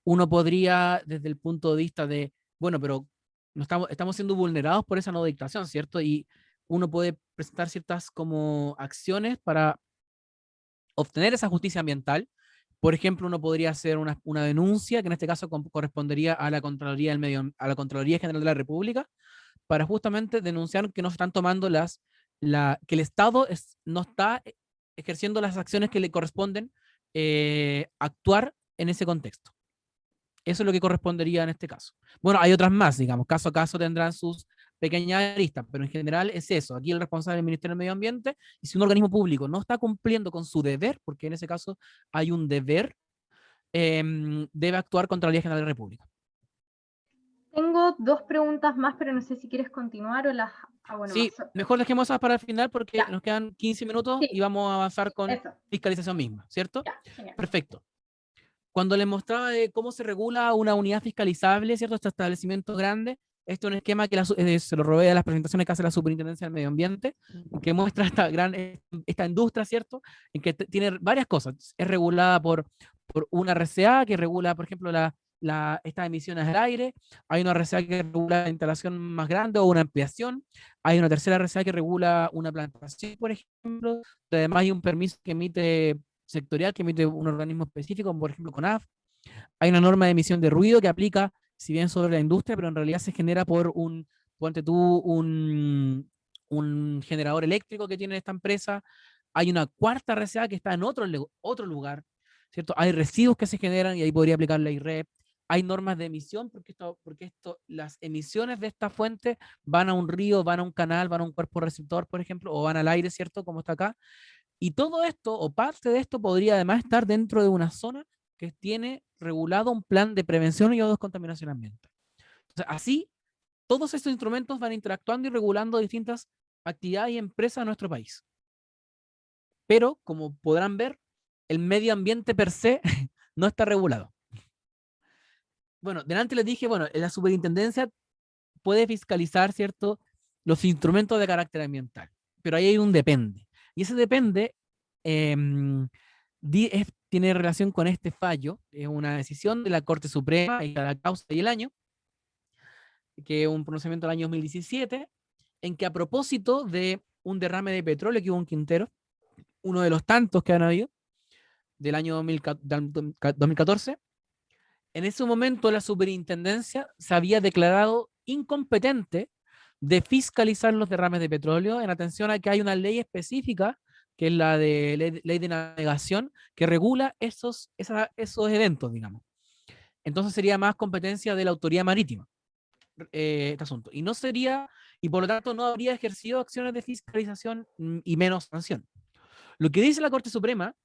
Speaker 2: Uno podría, desde el punto de vista de, bueno, pero no estamos siendo vulnerados por esa no dictación, ¿cierto? Y uno puede presentar ciertas como acciones para obtener esa justicia ambiental. Por ejemplo, uno podría hacer una denuncia, que en este caso correspondería a la Contraloría a la Contraloría General de la República, para justamente denunciar que no se están tomando que el Estado no está ejerciendo las acciones que le corresponden actuar en ese contexto. Eso es lo que correspondería en este caso. Bueno, hay otras más, digamos, caso a caso tendrán sus pequeñas aristas, pero en general es eso. Aquí el responsable del Ministerio del Medio Ambiente, y si un organismo público no está cumpliendo con su deber, porque en ese caso hay un deber, debe actuar contra la Ley General de la República.
Speaker 1: Tengo dos preguntas más, pero no sé si quieres continuar o las... bueno,
Speaker 2: Sí,
Speaker 1: más...
Speaker 2: mejor dejemos esas para el final porque
Speaker 1: Ya.
Speaker 2: nos quedan 15 minutos
Speaker 1: Sí,
Speaker 2: y vamos a avanzar con
Speaker 1: eso.
Speaker 2: fiscalización misma, ¿cierto?
Speaker 1: Ya, genial.
Speaker 2: Perfecto. Cuando les mostraba de cómo se regula una unidad fiscalizable, ¿cierto? Este establecimiento grande, este es un esquema que se lo robé a las presentaciones que hace la Superintendencia del Medio Ambiente, que muestra esta industria, ¿cierto? En que tiene varias cosas. Es regulada por una RCA que regula, por ejemplo, estas emisiones al aire. Hay una RCA que regula la instalación más grande o una ampliación. Hay una tercera RCA que regula una plantación, por ejemplo. Además hay un permiso que emite sectorial que emite un organismo específico, como por ejemplo CONAF. Hay una norma de emisión de ruido que aplica, si bien sobre la industria, pero en realidad se genera por ponte tú, un generador eléctrico que tiene esta empresa. Hay una cuarta RCA que está en otro lugar, ¿cierto? Hay residuos que se generan y ahí podría aplicar la IREP. Hay normas de emisión porque las emisiones de esta fuente van a un río, van a un canal, van a un cuerpo receptor, por ejemplo, o van al aire, ¿cierto? Como está acá. Y todo esto, o parte de esto, podría además estar dentro de una zona que tiene regulado un plan de prevención y o descontaminación ambiental. Entonces, así, todos estos instrumentos van interactuando y regulando distintas actividades y empresas de nuestro país. Pero, como podrán ver, el medio ambiente per se no está regulado. Bueno, delante les dije, bueno, la superintendencia puede fiscalizar, ¿cierto?, los instrumentos de carácter ambiental, pero ahí hay un depende. Y ese depende tiene relación con este fallo, es una decisión de la Corte Suprema y la causa y el año, que es un pronunciamiento del año 2017, en que a propósito de un derrame de petróleo que hubo en Quintero, uno de los tantos que han habido, del año 2014, en ese momento la superintendencia se había declarado incompetente de fiscalizar los derrames de petróleo en atención a que hay una ley específica, que es la de ley de navegación, que regula esos eventos, digamos. Entonces sería más competencia de la autoridad marítima este asunto. Y no sería, y por lo tanto no habría ejercido acciones de fiscalización y menos sanción. Lo que dice la Corte Suprema,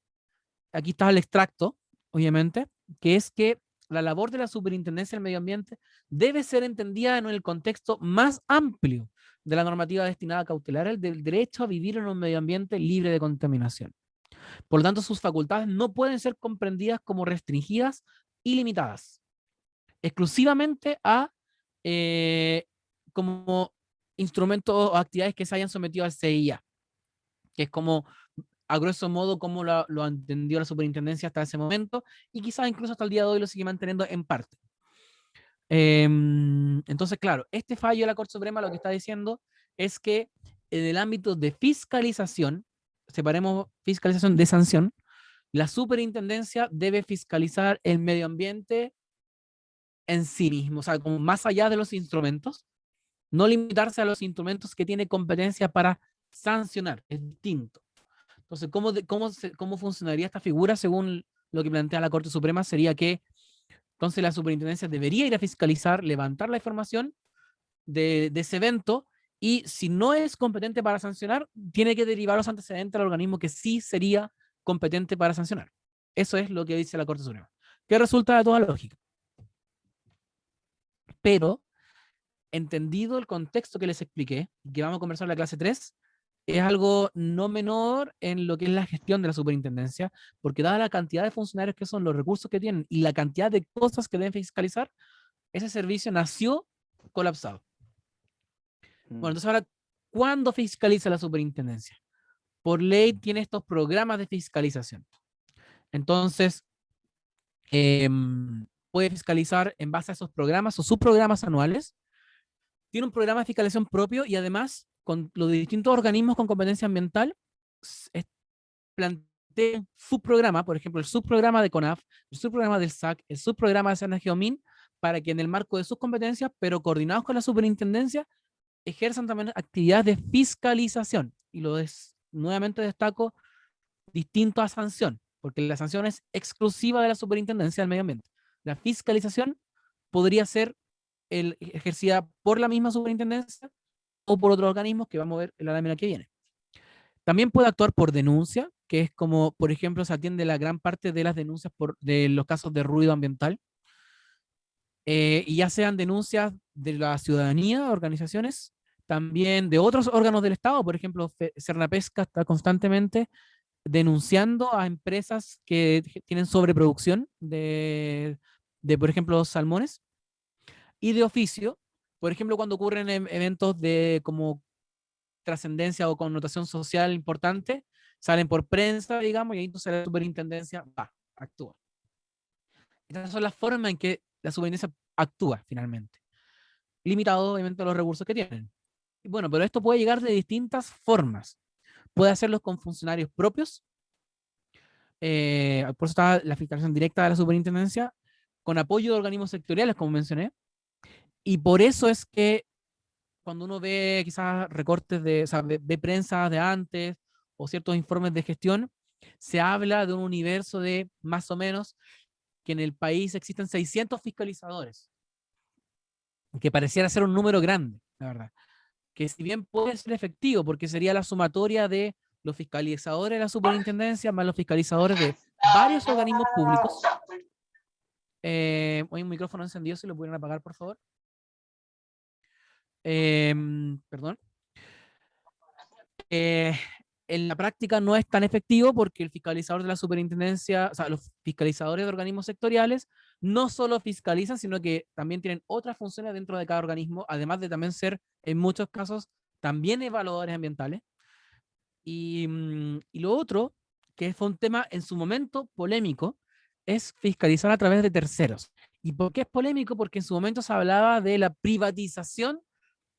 Speaker 2: aquí está el extracto, obviamente, que es que la labor de la Superintendencia del Medio Ambiente debe ser entendida en el contexto más amplio de la normativa destinada a cautelar el del derecho a vivir en un medio ambiente libre de contaminación. Por lo tanto, sus facultades no pueden ser comprendidas como restringidas y limitadas exclusivamente a como instrumentos o actividades que se hayan sometido al CIA, que es como a grosso modo como lo entendió la superintendencia hasta ese momento y quizás incluso hasta el día de hoy lo sigue manteniendo en parte. Entonces, claro, este fallo de la Corte Suprema lo que está diciendo es que en el ámbito de fiscalización, separemos fiscalización de sanción, la superintendencia debe fiscalizar el medio ambiente en sí mismo, o sea, como más allá de los instrumentos, No limitarse a los instrumentos que tiene competencia para sancionar, es distinto. Entonces, ¿cómo funcionaría esta figura según lo que plantea la Corte Suprema? Sería que entonces la superintendencia debería ir a fiscalizar, levantar la información de ese evento, y si no es competente para sancionar, tiene que derivar los antecedentes al organismo que sí sería competente para sancionar. Eso es lo que dice la Corte Suprema, que resulta de toda lógica. Pero, entendido el contexto que les expliqué, que vamos a conversar en la clase 3, es algo no menor en lo que es la gestión de la superintendencia, porque dada la cantidad de funcionarios que son, los recursos que tienen y la cantidad de cosas que deben fiscalizar, ese servicio nació colapsado. Bueno, entonces ahora, ¿cuándo fiscaliza la superintendencia? Por ley tiene estos programas de fiscalización. Entonces, puede fiscalizar en base a esos programas o subprogramas anuales. Tiene un programa de fiscalización propio y además, con los distintos organismos con competencia ambiental, plantea un subprograma, por ejemplo, el subprograma de CONAF, el subprograma del SAC, el subprograma de Senageomin, para que en el marco de sus competencias, pero coordinados con la superintendencia, ejerzan también actividades de fiscalización. Y nuevamente destaco, distinto a sanción, porque la sanción es exclusiva de la superintendencia del medio ambiente. La fiscalización podría ser ejercida por la misma superintendencia o por otros organismos que vamos a ver en la lámina que viene. También puede actuar por denuncia, que es como, por ejemplo, se atiende la gran parte de las denuncias de los casos de ruido ambiental, y ya sean denuncias de la ciudadanía, organizaciones, también de otros órganos del Estado. Por ejemplo, Cernapesca está constantemente denunciando a empresas que tienen sobreproducción por ejemplo, salmones. Y de oficio, por ejemplo, cuando ocurren eventos de como trascendencia o connotación social importante, salen por prensa, digamos, y ahí entonces la superintendencia actúa. Estas son las formas en que la superintendencia actúa finalmente, limitado obviamente a los recursos que tienen. Y bueno, pero esto puede llegar de distintas formas. Puede hacerlo con funcionarios propios, por eso está la fiscalización directa de la superintendencia, con apoyo de organismos sectoriales, como mencioné, y por eso es que cuando uno ve quizás recortes o sea, ve prensa de antes o ciertos informes de gestión, se habla de un universo de más o menos que en el país existen 600 fiscalizadores, que pareciera ser un número grande, la verdad. Que si bien puede ser efectivo, porque sería la sumatoria de los fiscalizadores de la superintendencia más los fiscalizadores de varios organismos públicos. Hay un micrófono encendido, si lo pudieran apagar, por favor. Perdón. En la práctica no es tan efectivo porque el fiscalizador de la superintendencia, o sea, los fiscalizadores de organismos sectoriales no solo fiscalizan, sino que también tienen otras funciones dentro de cada organismo, además de también ser, en muchos casos, también evaluadores ambientales. Y lo otro, que fue un tema en su momento polémico, es fiscalizar a través de terceros. ¿Y por qué es polémico? Porque en su momento se hablaba de la privatización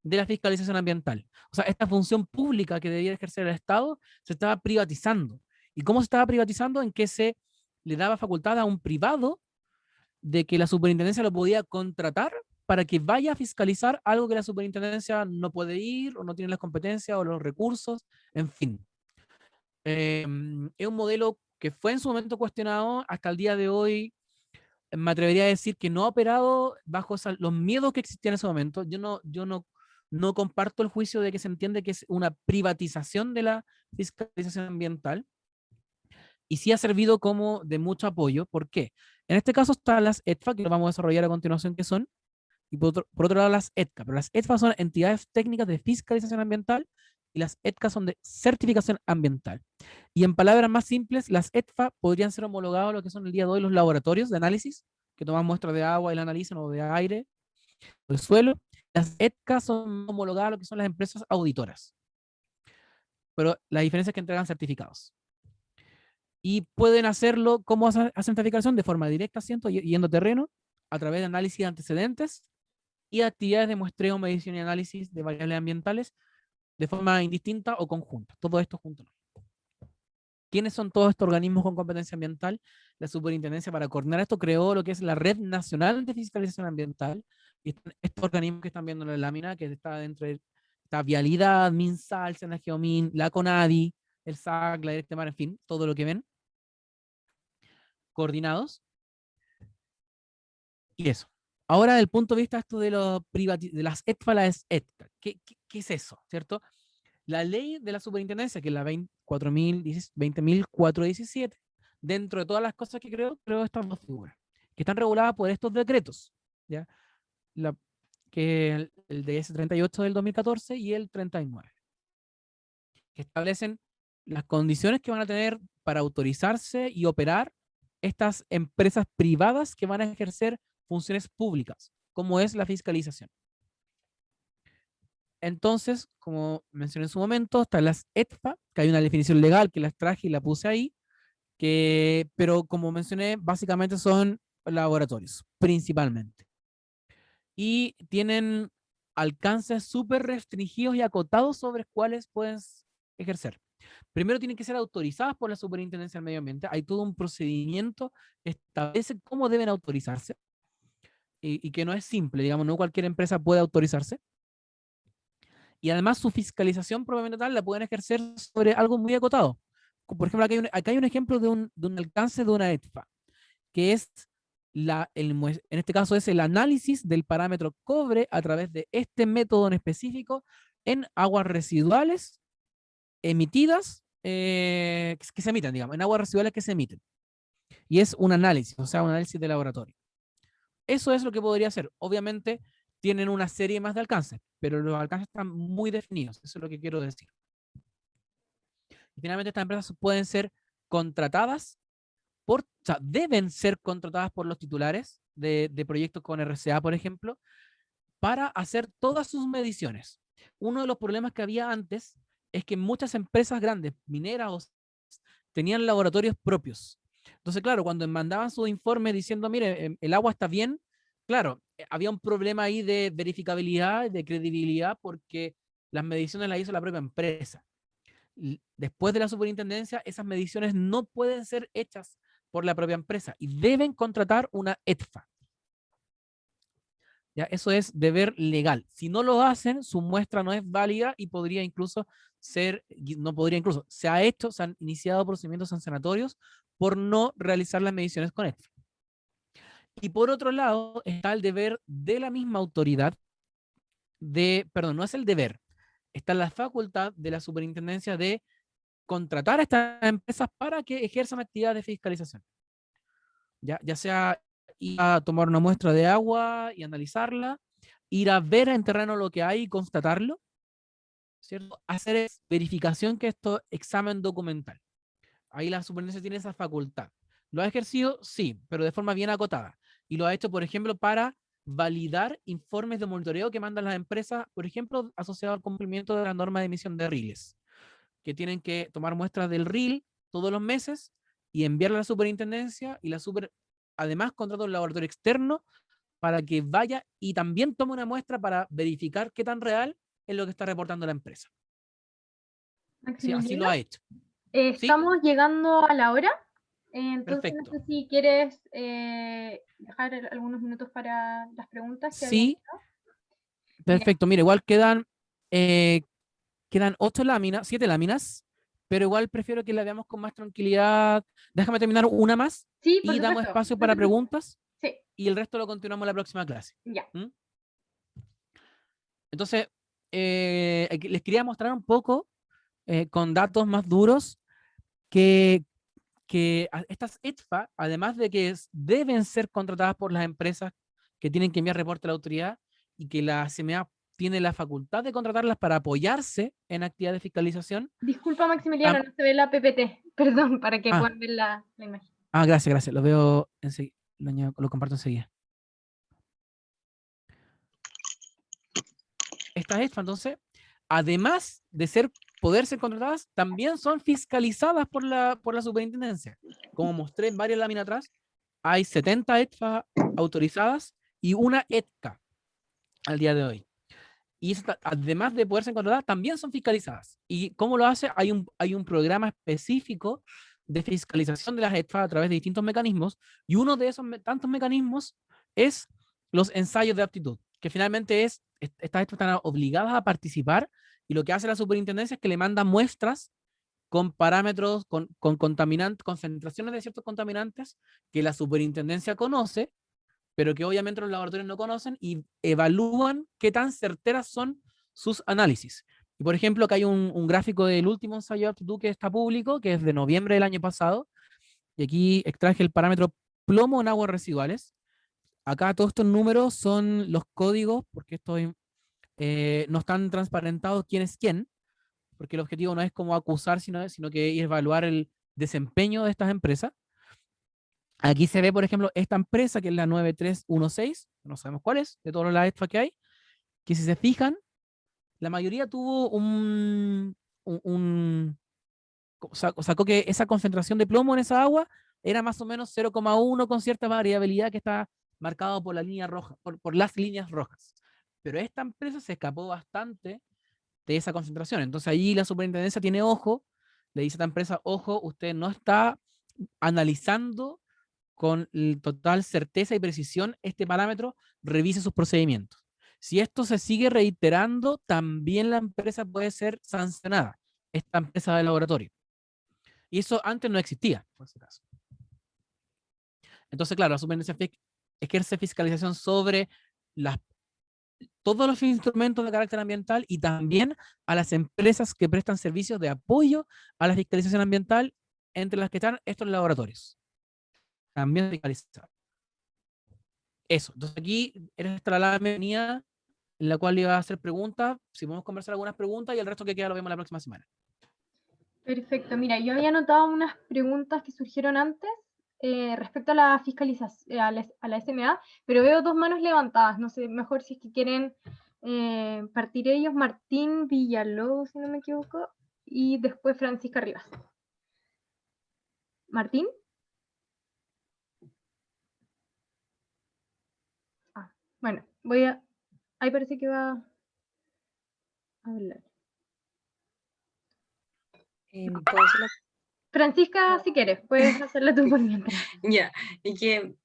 Speaker 2: de la fiscalización ambiental. O sea, esta función pública que debía ejercer el Estado se estaba privatizando. ¿Y cómo se estaba privatizando? En que se le daba facultad a un privado de que la superintendencia lo podía contratar para que vaya a fiscalizar algo que la superintendencia no puede ir o no tiene las competencias o los recursos, en fin. Es un modelo que fue en su momento cuestionado, hasta el día de hoy me atrevería a decir que no ha operado bajo los miedos que existían en ese momento. No comparto el juicio de que se entiende que es una privatización de la fiscalización ambiental, y sí ha servido como de mucho apoyo. ¿Por qué? En este caso están las ETFA, que lo vamos a desarrollar a continuación, que son, y por otro lado las ETCA, pero las ETFA son entidades técnicas de fiscalización ambiental y las ETCA son de certificación ambiental. Y en palabras más simples, las ETFA podrían ser homologados a lo que son el día de hoy los laboratorios de análisis, que toman muestras de agua y la analizan, o de aire, o de suelo. Las ETCA son homologadas a lo que son las empresas auditoras, pero la diferencia es que entregan certificados. Y pueden hacerlo, ¿cómo hacen certificación? De forma directa, yendo a terreno, a través de análisis de antecedentes y actividades de muestreo, medición y análisis de variables ambientales de forma indistinta o conjunta. Todo esto junto. ¿Quiénes son todos estos organismos con competencia ambiental? La superintendencia, para coordinar esto, creó lo que es la Red Nacional de Fiscalización Ambiental, Y estos organismos que están viendo en la lámina, que está dentro de esta Vialidad, MinSal, Senageomin, la CONADI, el SAC, la Directa Mar, en fin, todo lo que ven, coordinados. Y eso. Ahora, desde el punto de vista esto de, de las ETFA, las ETCA, ¿qué es eso? ¿Cierto? La ley de la superintendencia, que es la 20.417, dentro de todas las cosas que creo estas dos figuras, que están reguladas por estos decretos, ¿ya? Que el DS38 del 2014 y el 39, que establecen las condiciones que van a tener para autorizarse y operar estas empresas privadas que van a ejercer funciones públicas, como es la fiscalización. Entonces, como mencioné en su momento, están las ETFA, que hay una definición legal que las traje y la puse ahí, pero como mencioné, básicamente son laboratorios, principalmente. Y tienen alcances súper restringidos y acotados sobre cuáles puedes ejercer. Primero tienen que ser autorizadas por la Superintendencia del Medio Ambiente. Hay todo un procedimiento que establece cómo deben autorizarse y que no es simple, digamos, no cualquier empresa puede autorizarse. Y además su fiscalización propiamente tal la pueden ejercer sobre algo muy acotado. Por ejemplo, acá hay un ejemplo de un alcance de una ETFA, que es, en este caso es el análisis del parámetro cobre a través de este método en específico en aguas residuales emitidas, que se emiten, digamos, en aguas residuales que se emiten. Y es un análisis, o sea, un análisis de laboratorio. Eso es lo que podría hacer. Obviamente tienen una serie más de alcances, pero los alcances están muy definidos. Eso es lo que quiero decir. Y finalmente estas empresas pueden ser contratadas o sea, deben ser contratadas por los titulares de proyectos con RCA, por ejemplo, para hacer todas sus mediciones. Uno de los problemas que había antes es que muchas empresas grandes, mineras, tenían laboratorios propios. Entonces, claro, cuando mandaban su informe diciendo, mire, el agua está bien, claro, había un problema ahí de verificabilidad, de credibilidad, porque las mediciones las hizo la propia empresa. Después de la superintendencia, esas mediciones no pueden ser hechas por la propia empresa y deben contratar una ETFA. ¿Ya? Eso es deber legal. Si no lo hacen, su muestra no es válida y podría incluso ser, no podría incluso, se han iniciado procedimientos sancionatorios por no realizar las mediciones con ETFA. Y por otro lado, está el deber de la misma autoridad perdón, no es el deber, está la facultad de la superintendencia de contratar a estas empresas para que ejerzan actividades de fiscalización. Ya sea ir a tomar una muestra de agua y analizarla, ir a ver en terreno lo que hay y constatarlo, ¿cierto? Hacer verificación, que esto examen documental. Ahí la superintendencia tiene esa facultad. ¿Lo ha ejercido? Sí, pero de forma bien acotada. Y lo ha hecho, por ejemplo, para validar informes de monitoreo que mandan las empresas, por ejemplo, asociados al cumplimiento de la norma de emisión de riles, que tienen que tomar muestras del RIL todos los meses y enviarla a la superintendencia, y además contrata un laboratorio externo para que vaya y también tome una muestra para verificar qué tan real es lo que está reportando la empresa. Sí, así lo ha hecho.
Speaker 1: Estamos llegando a la hora, entonces
Speaker 2: perfecto.
Speaker 1: No sé si quieres dejar algunos minutos para las preguntas.
Speaker 2: Sí, perfecto. Mira, igual quedan 7 láminas, pero igual prefiero que la veamos con más tranquilidad. Déjame terminar una más,
Speaker 1: sí,
Speaker 2: y damos espacio para preguntas,
Speaker 1: sí,
Speaker 2: y el resto lo continuamos en la próxima clase.
Speaker 1: Ya.
Speaker 2: Entonces, les quería mostrar un poco con datos más duros que estas ETFA, además de que deben ser contratadas por las empresas que tienen que enviar reporte a la autoridad, y que la CMA tiene la facultad de contratarlas para apoyarse en actividades de fiscalización.
Speaker 1: Disculpa, Maximiliano, no se ve la PPT. Perdón, para que puedan ver la imagen.
Speaker 2: Gracias. Lo veo enseguida. Lo comparto enseguida. Estas ETFA, entonces, además de poder ser contratadas, también son fiscalizadas por la superintendencia. Como mostré en varias láminas atrás, hay 70 ETFA autorizadas y una ETCA al día de hoy. Y además de poder ser contratadas, también son fiscalizadas. ¿Y cómo lo hace? Hay un programa específico de fiscalización de las ETFA a través de distintos mecanismos, y uno de esos tantos mecanismos es los ensayos de aptitud, que finalmente estas están obligadas a participar, y lo que hace la superintendencia es que le manda muestras con parámetros, con contaminantes, concentraciones de ciertos contaminantes que la superintendencia conoce, pero que obviamente los laboratorios no conocen, y evalúan qué tan certeras son sus análisis. Y por ejemplo, acá hay un gráfico del último ensayo de aptitud que está público, que es de noviembre del año pasado, y aquí extraje el parámetro plomo en aguas residuales. Acá todos estos números son los códigos, porque esto no están transparentados quién es quién, porque el objetivo no es como acusar, sino que evaluar el desempeño de estas empresas. Aquí se ve, por ejemplo, esta empresa, que es la 9316, no sabemos cuál es, de todas las EFA que hay, que si se fijan, la mayoría tuvo sacó que esa concentración de plomo en esa agua era más o menos 0,1, con cierta variabilidad que está marcado por la línea roja, por las líneas rojas. Pero esta empresa se escapó bastante de esa concentración. Entonces ahí la superintendencia tiene ojo, le dice a esta empresa, ojo, usted no está analizando con total certeza y precisión este parámetro, revise sus procedimientos. Si esto se sigue reiterando, también la empresa puede ser sancionada, esta empresa de laboratorio. Y eso antes no existía, por ese caso. Entonces, claro, la superintendencia ejerce fiscalización sobre todos los instrumentos de carácter ambiental, y también a las empresas que prestan servicios de apoyo a la fiscalización ambiental, entre las que están estos laboratorios. También fiscalizar. Eso. Entonces aquí era la bienvenida, en la cual le iba a hacer preguntas, si podemos conversar algunas preguntas, y el resto que queda lo vemos la próxima semana.
Speaker 1: Perfecto, mira, yo había anotado unas preguntas que surgieron antes respecto a la fiscalización, a la SMA, pero veo dos manos levantadas, no sé, mejor si es que quieren partir ellos, Martín Villalobos, si no me equivoco, y después Francisca Rivas. ¿Martín? Bueno, ahí parece que va a hablar.
Speaker 3: ¿Puedo hacerlo?
Speaker 1: Francisca, si quieres, puedes hacerla tú por mientras.
Speaker 3: Ya, y que,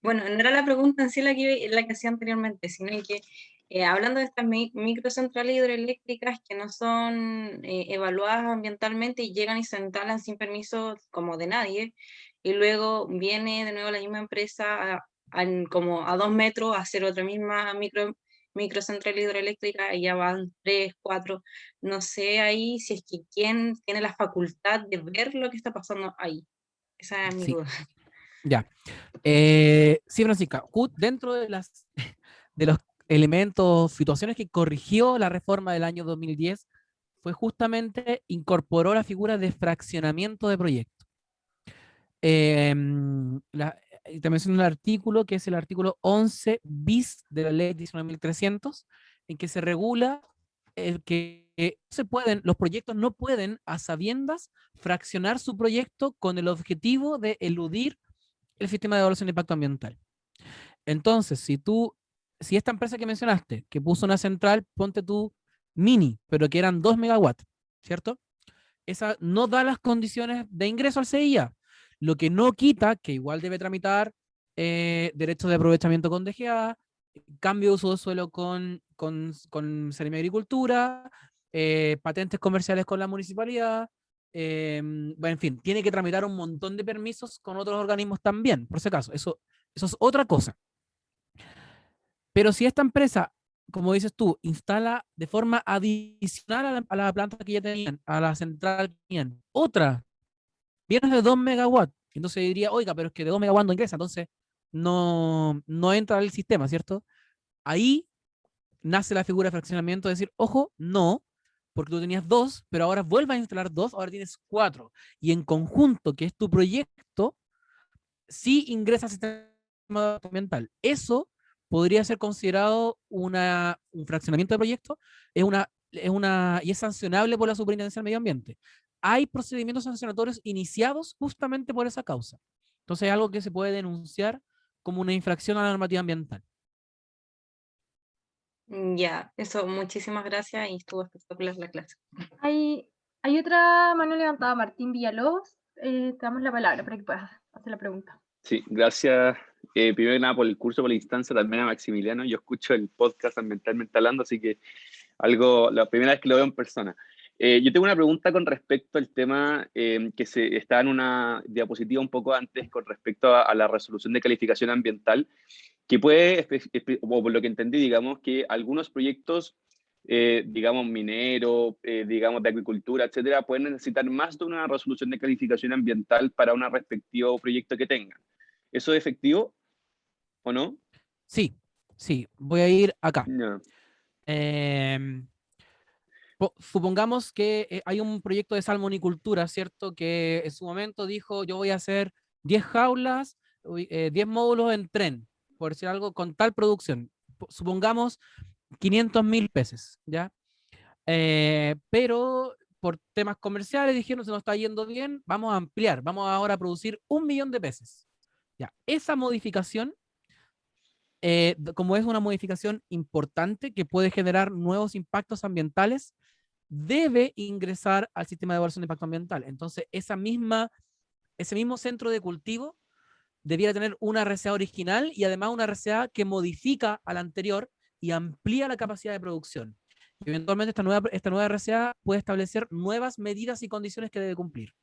Speaker 3: bueno, no era la pregunta en sí la que hacía anteriormente, sino que hablando de estas microcentrales hidroeléctricas que no son evaluadas ambientalmente y llegan y se instalan sin permiso como de nadie, y luego viene de nuevo la misma empresa como a 2 metros a hacer otra misma microcentral hidroeléctrica, y ya van 3, 4, no sé ahí si es que quién tiene la facultad de ver lo que está pasando ahí. Esa es mi
Speaker 2: Sí,
Speaker 3: duda.
Speaker 2: ya. Sí, Francisca, dentro de los elementos, situaciones que corrigió la reforma del año 2010, fue justamente incorporó la figura de fraccionamiento de proyectos. Te menciono un artículo que es el artículo 11 bis de la ley 19.300, en que se regula el que los proyectos no pueden a sabiendas fraccionar su proyecto con el objetivo de eludir el sistema de evaluación de impacto ambiental. Entonces, si esta empresa que mencionaste, que puso una central, ponte tú mini, pero que eran 2 megawatts, ¿cierto? Esa no da las condiciones de ingreso al CIA, lo que no quita que igual debe tramitar derechos de aprovechamiento con DGA, cambio de uso de suelo con Seremi de Agricultura, patentes comerciales con la municipalidad, bueno, en fin, tiene que tramitar un montón de permisos con otros organismos también, por si acaso, eso es otra cosa. Pero si esta empresa, como dices tú, instala de forma adicional a la planta que ya tenían, a la central que tenían, otra, viene de 2 megawatts, entonces diría, oiga, pero es que de 2 megawatts no ingresa, entonces no entra al sistema, ¿cierto? Ahí nace la figura de fraccionamiento, de decir, ojo, no, porque tú tenías 2, pero ahora vuelvas a instalar 2, ahora tienes 4, y en conjunto, que es tu proyecto, sí ingresa al sistema ambiental. Eso podría ser considerado un fraccionamiento de proyecto, y es sancionable por la Superintendencia del Medio Ambiente. Hay procedimientos sancionatorios iniciados justamente por esa causa. Entonces es algo que se puede denunciar como una infracción a la normativa ambiental.
Speaker 3: Ya, eso, muchísimas gracias y estuvo espectacular la clase.
Speaker 1: Hay otra mano levantada, Martín Villalobos. Te damos la palabra para que puedas hacer la pregunta.
Speaker 4: Sí, gracias primero que nada por el curso, por la instancia, también a Maximiliano. Yo escucho el podcast Ambientalmente Hablando, así que la primera vez que lo veo en persona. Yo tengo una pregunta con respecto al tema que está en una diapositiva un poco antes con respecto a la resolución de calificación ambiental, que puede, o por lo que entendí, digamos, que algunos proyectos, digamos, mineros, digamos, de agricultura, etcétera, pueden necesitar más de una resolución de calificación ambiental para un respectivo proyecto que tengan. ¿Eso es efectivo o no?
Speaker 2: Sí, sí, voy a ir acá.
Speaker 4: No.
Speaker 2: Supongamos que hay un proyecto de salmonicultura, ¿cierto? Que en su momento dijo, yo voy a hacer 10 jaulas, 10 módulos en tren, por decir algo, con tal producción. Supongamos 500.000 peces, ¿ya? Pero por temas comerciales dijeron, se nos está yendo bien, vamos a ampliar, vamos ahora a producir 1.000.000 de peces. Ya, esa modificación, como es una modificación importante que puede generar nuevos impactos ambientales, debe ingresar al sistema de evaluación de impacto ambiental. Entonces, ese mismo centro de cultivo debiera tener una RCA original y además una RCA que modifica a la anterior y amplía la capacidad de producción. Y eventualmente esta nueva RCA puede establecer nuevas medidas y condiciones que debe cumplir.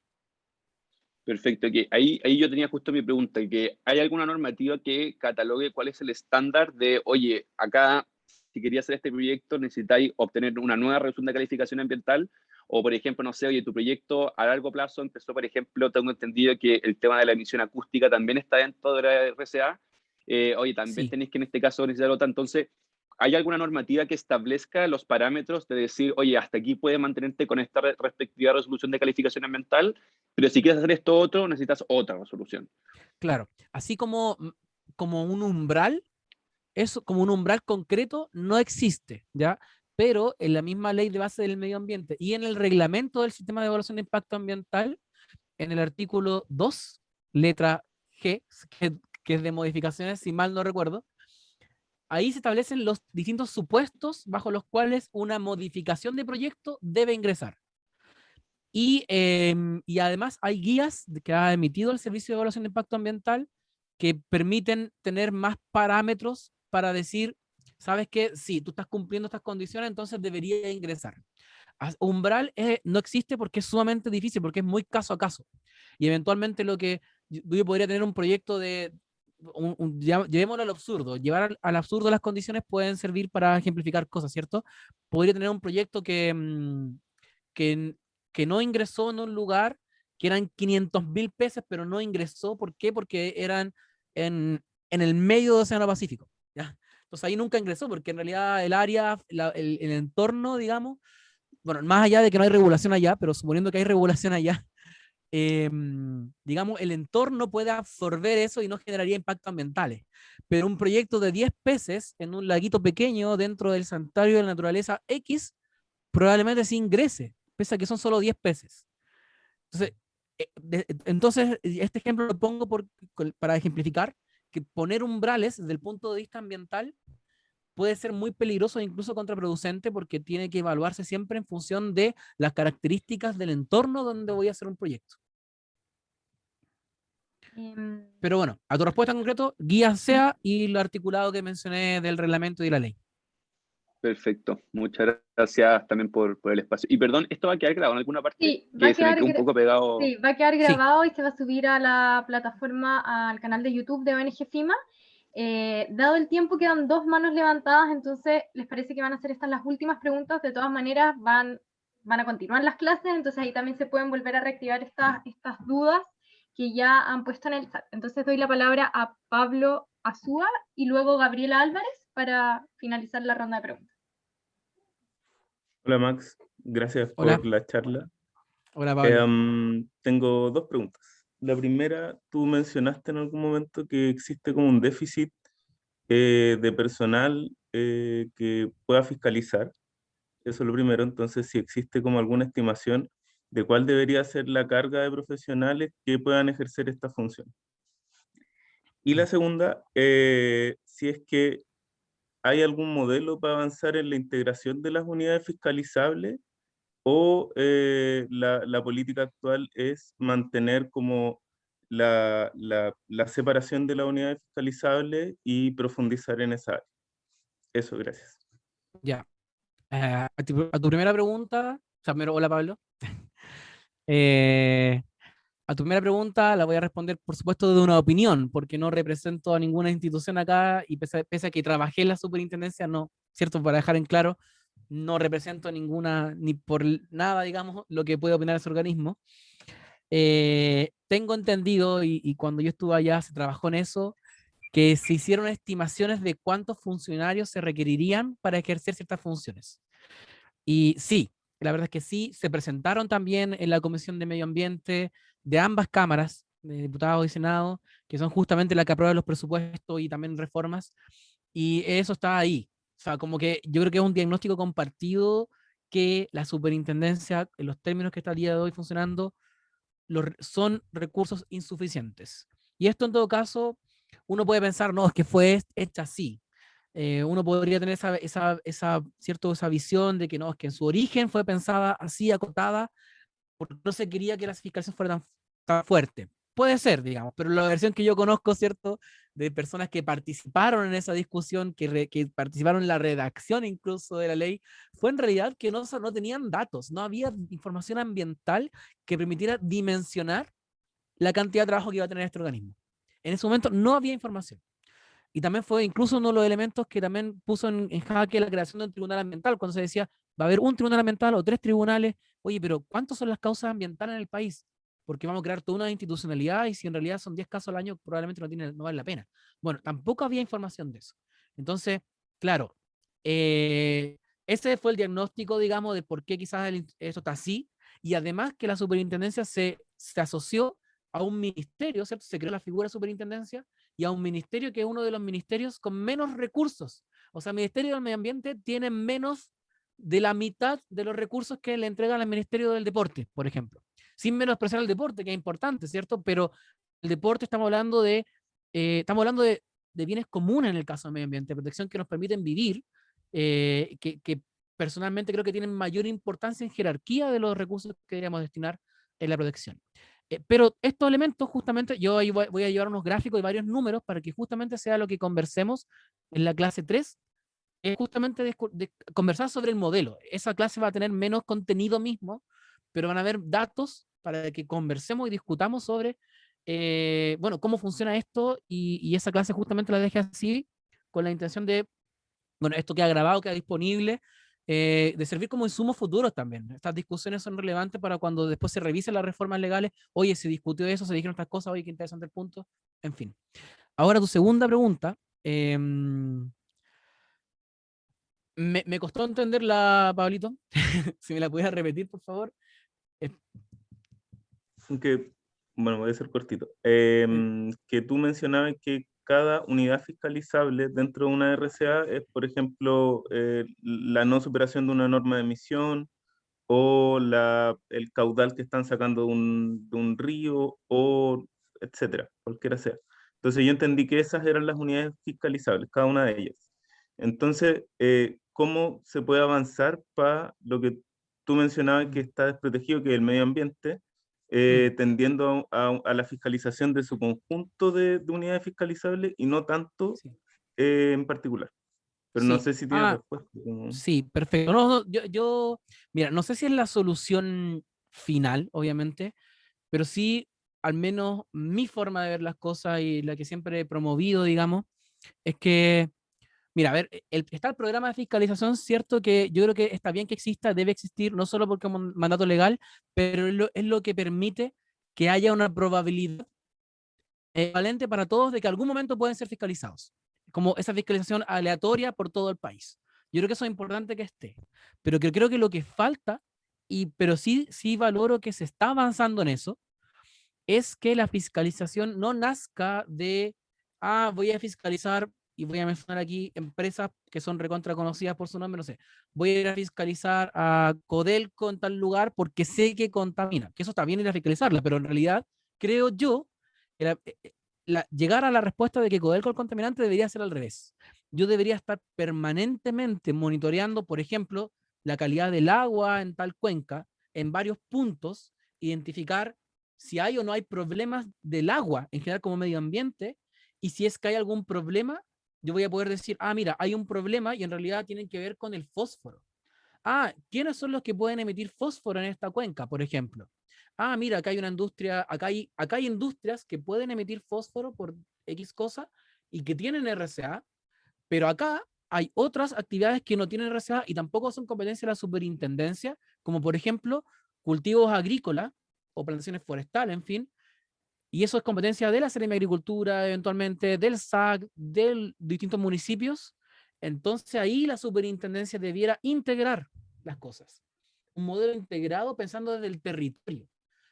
Speaker 4: Perfecto, que ahí yo tenía justo mi pregunta, que ¿hay alguna normativa que catalogue cuál es el estándar de, oye, acá, si quería hacer este proyecto, necesitáis obtener una nueva resolución de calificación ambiental? O, por ejemplo, no sé, oye, tu proyecto a largo plazo empezó, por ejemplo, tengo entendido que el tema de la emisión acústica también está dentro de la RCA. Oye, también
Speaker 2: Sí,
Speaker 4: tenéis que en este caso necesitar otra. Entonces, ¿hay alguna normativa que establezca los parámetros de decir, oye, hasta aquí puedes mantenerte con esta respectiva resolución de calificación ambiental, pero si quieres hacer esto otro, necesitas otra resolución?
Speaker 2: claro. Así como un umbral, eso como un umbral concreto no existe, ¿ya? Pero en la misma ley de base del medio ambiente y en el reglamento del sistema de evaluación de impacto ambiental, en el artículo 2, letra G, que es de modificaciones, si mal no recuerdo, ahí se establecen los distintos supuestos bajo los cuales una modificación de proyecto debe ingresar. Y además hay guías que ha emitido el Servicio de Evaluación de Impacto Ambiental que permiten tener más parámetros para decir, ¿sabes qué? Si tú estás cumpliendo estas condiciones, entonces debería ingresar. Umbral no existe porque es sumamente difícil, porque es muy caso a caso. Y eventualmente yo podría tener un proyecto de, llevémoslo al absurdo, llevar al absurdo las condiciones pueden servir para ejemplificar cosas, ¿cierto? Podría tener un proyecto que, que no ingresó en un lugar que eran 500.000 pesos, pero no ingresó. ¿Por qué? Porque eran en el medio del Océano Pacífico, ¿ya? Entonces ahí nunca ingresó, porque en realidad el área, el entorno, digamos, bueno, más allá de que no hay regulación allá, pero suponiendo que hay regulación allá, digamos, el entorno puede absorber eso y no generaría impactos ambientales. Pero un proyecto de 10 peces en un laguito pequeño dentro del santuario de la naturaleza X probablemente sí ingrese, pese a que son solo 10 peces. Entonces, este ejemplo lo pongo para ejemplificar que poner umbrales desde el punto de vista ambiental puede ser muy peligroso e incluso contraproducente porque tiene que evaluarse siempre en función de las características del entorno donde voy a hacer un proyecto. Pero bueno, a tu respuesta en concreto, guía SEA y lo articulado que mencioné del reglamento y de la ley.
Speaker 4: Perfecto, muchas gracias también por el espacio. Y perdón, ¿esto va a quedar grabado en alguna parte?
Speaker 1: Sí,
Speaker 4: Que se me quedó un poco pegado.
Speaker 1: sí, va a quedar
Speaker 2: Sí.
Speaker 1: grabado y se va a subir a la plataforma, al canal de YouTube de ONG FIMA. Dado el tiempo, quedan 2 manos levantadas, entonces les parece que van a ser estas las últimas preguntas. De todas maneras, van a continuar las clases, entonces ahí también se pueden volver a reactivar estas dudas que ya han puesto en el chat. Entonces doy la palabra a Pablo Azúa y luego Gabriela Álvarez para finalizar la ronda de preguntas.
Speaker 5: Hola Max, gracias
Speaker 2: Hola.
Speaker 5: por la charla.
Speaker 2: Hola, Pablo.
Speaker 5: Tengo 2 preguntas. La primera, tú mencionaste en algún momento que existe como un déficit de personal que pueda fiscalizar. Eso es lo primero. Entonces, si existe como alguna estimación de cuál debería ser la carga de profesionales que puedan ejercer esta función. Y la segunda, si es que hay algún modelo para avanzar en la integración de las unidades fiscalizables o la política actual es mantener como la separación de las unidades fiscalizables y profundizar en esa área. Eso, gracias.
Speaker 2: Ya. A tu primera pregunta, o sea, hola Pablo. A tu primera pregunta la voy a responder, por supuesto, de una opinión, porque no represento a ninguna institución acá y pese a que trabajé en la superintendencia, no, ¿cierto? Para dejar en claro, no represento ninguna, ni por nada, digamos, lo que puede opinar ese organismo. Tengo entendido, y cuando yo estuve allá se trabajó en eso, que se hicieron estimaciones de cuántos funcionarios se requerirían para ejercer ciertas funciones. Y sí, la verdad es que sí, se presentaron también en la Comisión de Medio Ambiente de ambas cámaras, de diputados y senado, que son justamente la que aprueba los presupuestos y también reformas, y eso está ahí. O sea, como que yo creo que es un diagnóstico compartido que la superintendencia, en los términos que está el día de hoy funcionando, son recursos insuficientes. Y esto en todo caso, uno puede pensar, no, es que fue hecha así. Uno podría tener esa visión de que no, es que en su origen fue pensada así, acotada, porque no se quería que la fiscalización fuera tan fuerte. Puede ser, digamos, pero la versión que yo conozco, ¿cierto? De personas que participaron en esa discusión, que participaron en la redacción incluso de la ley, fue en realidad que no tenían datos, no había información ambiental que permitiera dimensionar la cantidad de trabajo que iba a tener este organismo. En ese momento no había información. Y también fue incluso uno de los elementos que también puso en jaque la creación de un tribunal ambiental, cuando se decía, va a haber un tribunal ambiental o 3 tribunales. Oye, pero ¿cuántas son las causas ambientales en el país? Porque vamos a crear toda una institucionalidad y si en realidad son 10 casos al año, probablemente no vale la pena. Bueno, tampoco había información de eso. Entonces, claro, ese fue el diagnóstico, digamos, de por qué quizás esto está así, y además que la superintendencia se asoció a un ministerio, ¿cierto? Se creó la figura de superintendencia y a un ministerio que es uno de los ministerios con menos recursos. O sea, el Ministerio del Medio Ambiente tiene menos de la mitad de los recursos que le entregan al Ministerio del Deporte, por ejemplo. Sin menospreciar el deporte, que es importante, ¿cierto? Pero el deporte estamos hablando de bienes comunes en el caso del medio ambiente, protección que nos permiten vivir, que personalmente creo que tienen mayor importancia en jerarquía de los recursos que deberíamos destinar en la protección. Pero estos elementos, justamente, yo ahí voy a llevar unos gráficos y varios números para que justamente sea lo que conversemos en la clase 3, es justamente de conversar sobre el modelo. Esa clase va a tener menos contenido mismo, pero van a haber datos para que conversemos y discutamos sobre, bueno, cómo funciona esto, y esa clase justamente la dejé así, con la intención de, bueno, esto queda grabado, queda disponible, de servir como insumos futuros también. Estas discusiones son relevantes para cuando después se revisen las reformas legales. Oye, se discutió eso, se dijeron estas cosas, oye, qué interesante el punto. En fin. Ahora tu segunda pregunta. Me costó entenderla, Pablito. Si me la pudieras repetir, por favor.
Speaker 5: Que, bueno, voy a ser cortito. Que tú mencionabas que cada unidad fiscalizable dentro de una RCA es, por ejemplo, la no superación de una norma de emisión o el caudal que están sacando de un río, o etcétera, cualquiera sea. Entonces yo entendí que esas eran las unidades fiscalizables, cada una de ellas. Entonces, ¿cómo se puede avanzar para lo que tú mencionabas que está desprotegido, que es el medio ambiente, tendiendo a la fiscalización de su conjunto de unidades fiscalizables y no tanto
Speaker 2: Sí.
Speaker 5: en particular? Pero no
Speaker 2: Sí.
Speaker 5: sé si tiene respuesta.
Speaker 2: Sí, perfecto. No, mira, no sé si es la solución final, obviamente, pero sí, al menos mi forma de ver las cosas y la que siempre he promovido, digamos, es que, mira, a ver, está el programa de fiscalización, cierto que yo creo que está bien que exista, debe existir, no solo porque es un mandato legal, pero es lo que permite que haya una probabilidad equivalente para todos de que algún momento pueden ser fiscalizados, como esa fiscalización aleatoria por todo el país. Yo creo que eso es importante que esté, pero que creo que lo que falta, pero sí valoro que se está avanzando en eso, es que la fiscalización no nazca de, voy a fiscalizar, y voy a mencionar aquí empresas que son recontra conocidas por su nombre, no sé, voy a ir a fiscalizar a Codelco en tal lugar porque sé que contamina, que eso está bien ir a fiscalizarla, pero en realidad creo yo que llegar a la respuesta de que Codelco es el contaminante debería ser al revés. Yo debería estar permanentemente monitoreando, por ejemplo, la calidad del agua en tal cuenca, en varios puntos, identificar si hay o no hay problemas del agua en general como medio ambiente, y si es que hay algún problema, yo voy a poder decir, ah, mira, hay un problema y en realidad tienen que ver con el fósforo. Ah, ¿quiénes son los que pueden emitir fósforo en esta cuenca, por ejemplo? Ah, mira, acá hay una industria, acá hay industrias que pueden emitir fósforo por X cosa y que tienen RCA, pero acá hay otras actividades que no tienen RCA y tampoco son competencia de la superintendencia, como por ejemplo cultivos agrícolas o plantaciones forestales, en fin, y eso es competencia de la Seremi de Agricultura, eventualmente del SAC, de distintos municipios. Entonces ahí la superintendencia debiera integrar las cosas. Un modelo integrado pensando desde el territorio.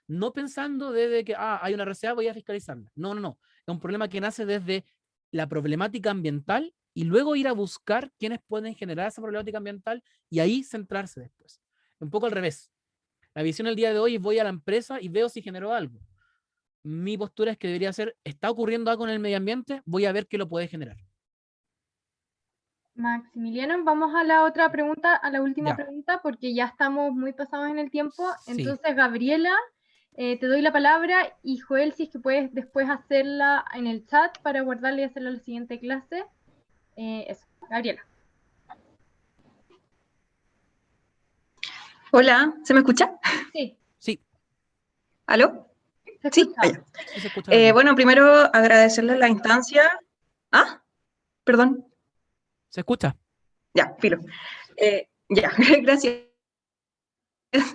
Speaker 2: No pensando desde que hay una RCA, voy a fiscalizarla. No, no, no. Es un problema que nace desde la problemática ambiental y luego ir a buscar quiénes pueden generar esa problemática ambiental y ahí centrarse después. Un poco al revés. La visión el día de hoy es voy a la empresa y veo si generó algo. Mi postura es que debería ser, ¿está ocurriendo algo en el medio ambiente? Voy a ver qué lo puede generar.
Speaker 1: Maximiliano, vamos a la otra pregunta, a la última
Speaker 2: Ya.
Speaker 1: pregunta, porque ya estamos muy pasados en el tiempo.
Speaker 2: Sí.
Speaker 1: Entonces, Gabriela, te doy la palabra, y Joel, si es que puedes después hacerla en el chat para guardarla y hacerla en la siguiente clase. Eso, Gabriela.
Speaker 6: Hola, ¿se me escucha?
Speaker 1: Sí,
Speaker 2: Sí,
Speaker 6: ¿Aló?
Speaker 1: se
Speaker 6: Sí,
Speaker 1: escucha.
Speaker 6: allá.
Speaker 2: sí se escucha bien.
Speaker 6: Bueno, primero agradecerle la instancia. Ah, perdón.
Speaker 2: Se escucha.
Speaker 6: Ya, filo. Ya, gracias.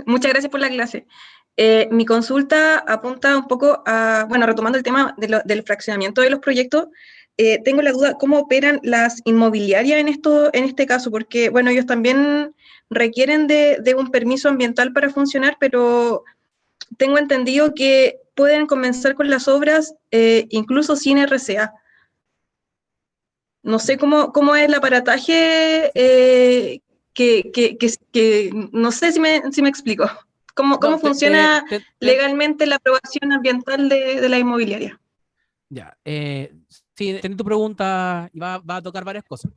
Speaker 6: Muchas gracias por la clase. Mi consulta apunta un poco a, bueno, retomando el tema del fraccionamiento de los proyectos, tengo la duda, ¿cómo operan las inmobiliarias en este caso? Porque, bueno, ellos también requieren de un permiso ambiental para funcionar, pero tengo entendido que pueden comenzar con las obras incluso sin RCA. No sé cómo es el aparataje, no sé si me explico. ¿Cómo
Speaker 2: No,
Speaker 6: funciona legalmente la aprobación ambiental de la inmobiliaria?
Speaker 2: Ya, sí, entendí tu pregunta y va a tocar varias cosas.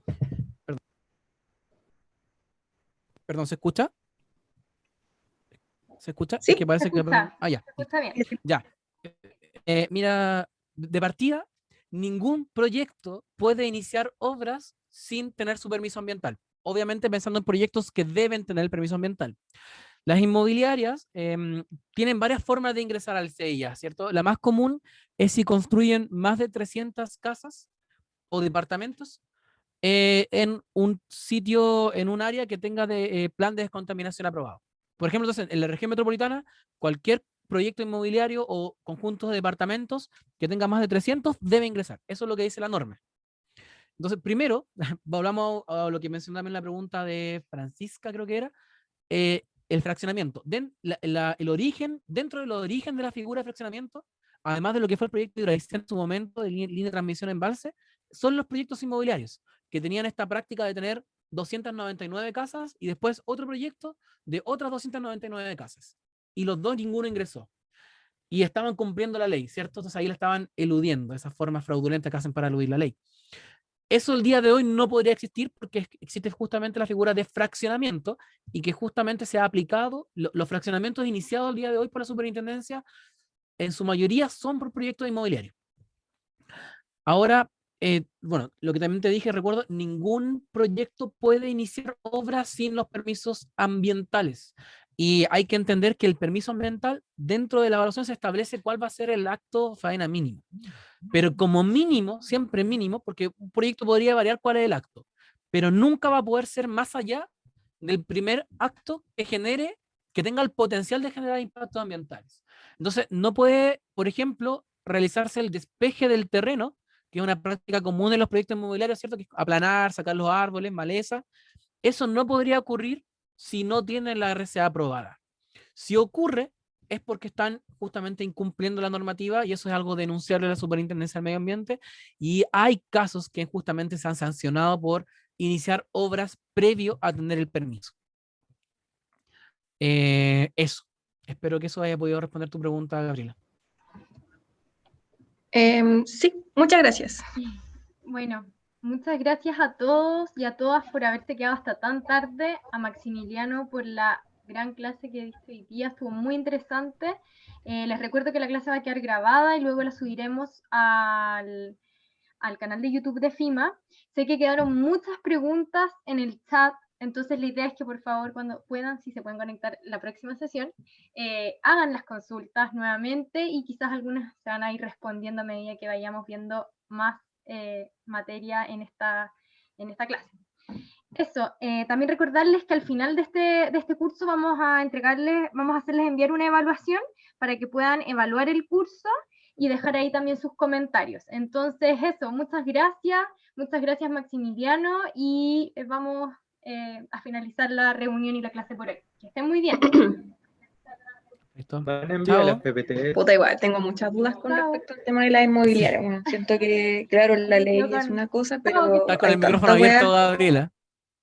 Speaker 2: Perdón, ¿se escucha? ¿Se escucha?
Speaker 6: Sí,
Speaker 2: Es que parece
Speaker 1: se escucha.
Speaker 2: que... ya.
Speaker 1: Se escucha bien.
Speaker 2: Ya. Mira, de partida, ningún proyecto puede iniciar obras sin tener su permiso ambiental. Obviamente pensando en proyectos que deben tener el permiso ambiental. Las inmobiliarias tienen varias formas de ingresar al CIA, ¿cierto? La más común es si construyen más de 300 casas o departamentos en un sitio, en un área que tenga plan de descontaminación aprobado. Por ejemplo, entonces, en la región metropolitana, cualquier proyecto inmobiliario o conjuntos de departamentos que tenga más de 300 debe ingresar. Eso es lo que dice la norma. Entonces, primero, hablamos a lo que mencionó también la pregunta de Francisca, creo que era, el fraccionamiento. El origen, dentro del origen de la figura de fraccionamiento, además de lo que fue el proyecto de Hidroaicén en su momento, de línea de transmisión en embalse, son los proyectos inmobiliarios, que tenían esta práctica de tener 299 casas y después otro proyecto de otras 299 casas. Y los dos, ninguno ingresó. Y estaban cumpliendo la ley, ¿cierto? Entonces ahí la estaban eludiendo, esas formas fraudulentas que hacen para eludir la ley. Eso el día de hoy no podría existir porque existe justamente la figura de fraccionamiento y que justamente se ha aplicado, los fraccionamientos iniciados el día de hoy por la superintendencia, en su mayoría son por proyectos inmobiliarios. Ahora, bueno, lo que también te dije, recuerdo, ningún proyecto puede iniciar obras sin los permisos ambientales. Y hay que entender que el permiso ambiental, dentro de la evaluación se establece cuál va a ser el acto faena mínimo. Pero como mínimo, siempre mínimo, porque un proyecto podría variar cuál es el acto, pero nunca va a poder ser más allá del primer acto que genere, que tenga el potencial de generar impactos ambientales. Entonces, no puede, por ejemplo, realizarse el despeje del terreno, que es una práctica común en los proyectos inmobiliarios, ¿cierto? Que es aplanar, sacar los árboles, maleza. Eso no podría ocurrir si no tienen la RCA aprobada. Si ocurre, es porque están justamente incumpliendo la normativa y eso es algo denunciable a la Superintendencia del Medio Ambiente y hay casos que justamente se han sancionado por iniciar obras previo a tener el permiso. Eso. Espero que eso haya podido responder tu pregunta, Gabriela.
Speaker 6: Sí, muchas gracias.
Speaker 1: Bueno, muchas gracias a todos y a todas por haberse quedado hasta tan tarde, a Maximiliano por la gran clase que diste hoy día, estuvo muy interesante. Les recuerdo que la clase va a quedar grabada y luego la subiremos al canal de YouTube de FIMA. Sé que quedaron muchas preguntas en el chat, entonces la idea es que por favor cuando puedan, si se pueden conectar la próxima sesión, hagan las consultas nuevamente y quizás algunas se van a ir respondiendo a medida que vayamos viendo más materia en esta clase. Eso, también recordarles que al final de este curso vamos a hacerles enviar una evaluación para que puedan evaluar el curso y dejar ahí también sus comentarios. Entonces eso, muchas gracias Maximiliano, y vamos a finalizar la reunión y la clase por hoy. Que estén muy bien.
Speaker 2: ¿Listo?
Speaker 7: Van a enviar las
Speaker 2: Chao.
Speaker 7: PPT.
Speaker 6: Puta, igual, tengo muchas dudas con
Speaker 1: Chao.
Speaker 6: respecto al tema de la inmobiliaria. Bueno, siento que, claro, la ley es una cosa, pero
Speaker 2: Estás con
Speaker 6: hay
Speaker 2: el micrófono
Speaker 6: tantas
Speaker 2: abierto,
Speaker 6: weas
Speaker 2: Gabriela.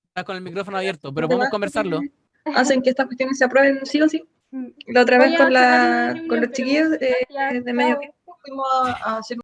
Speaker 2: Estás con el micrófono abierto, pero
Speaker 6: que
Speaker 2: podemos conversarlo.
Speaker 6: hacen que estas cuestiones se aprueben sí o sí. La otra vez
Speaker 1: Voy a
Speaker 6: con
Speaker 1: cerrar la reunión,
Speaker 6: los
Speaker 1: pero
Speaker 6: chiquillos
Speaker 1: gracias,
Speaker 6: de medio
Speaker 1: chao.
Speaker 6: tiempo fuimos a hacer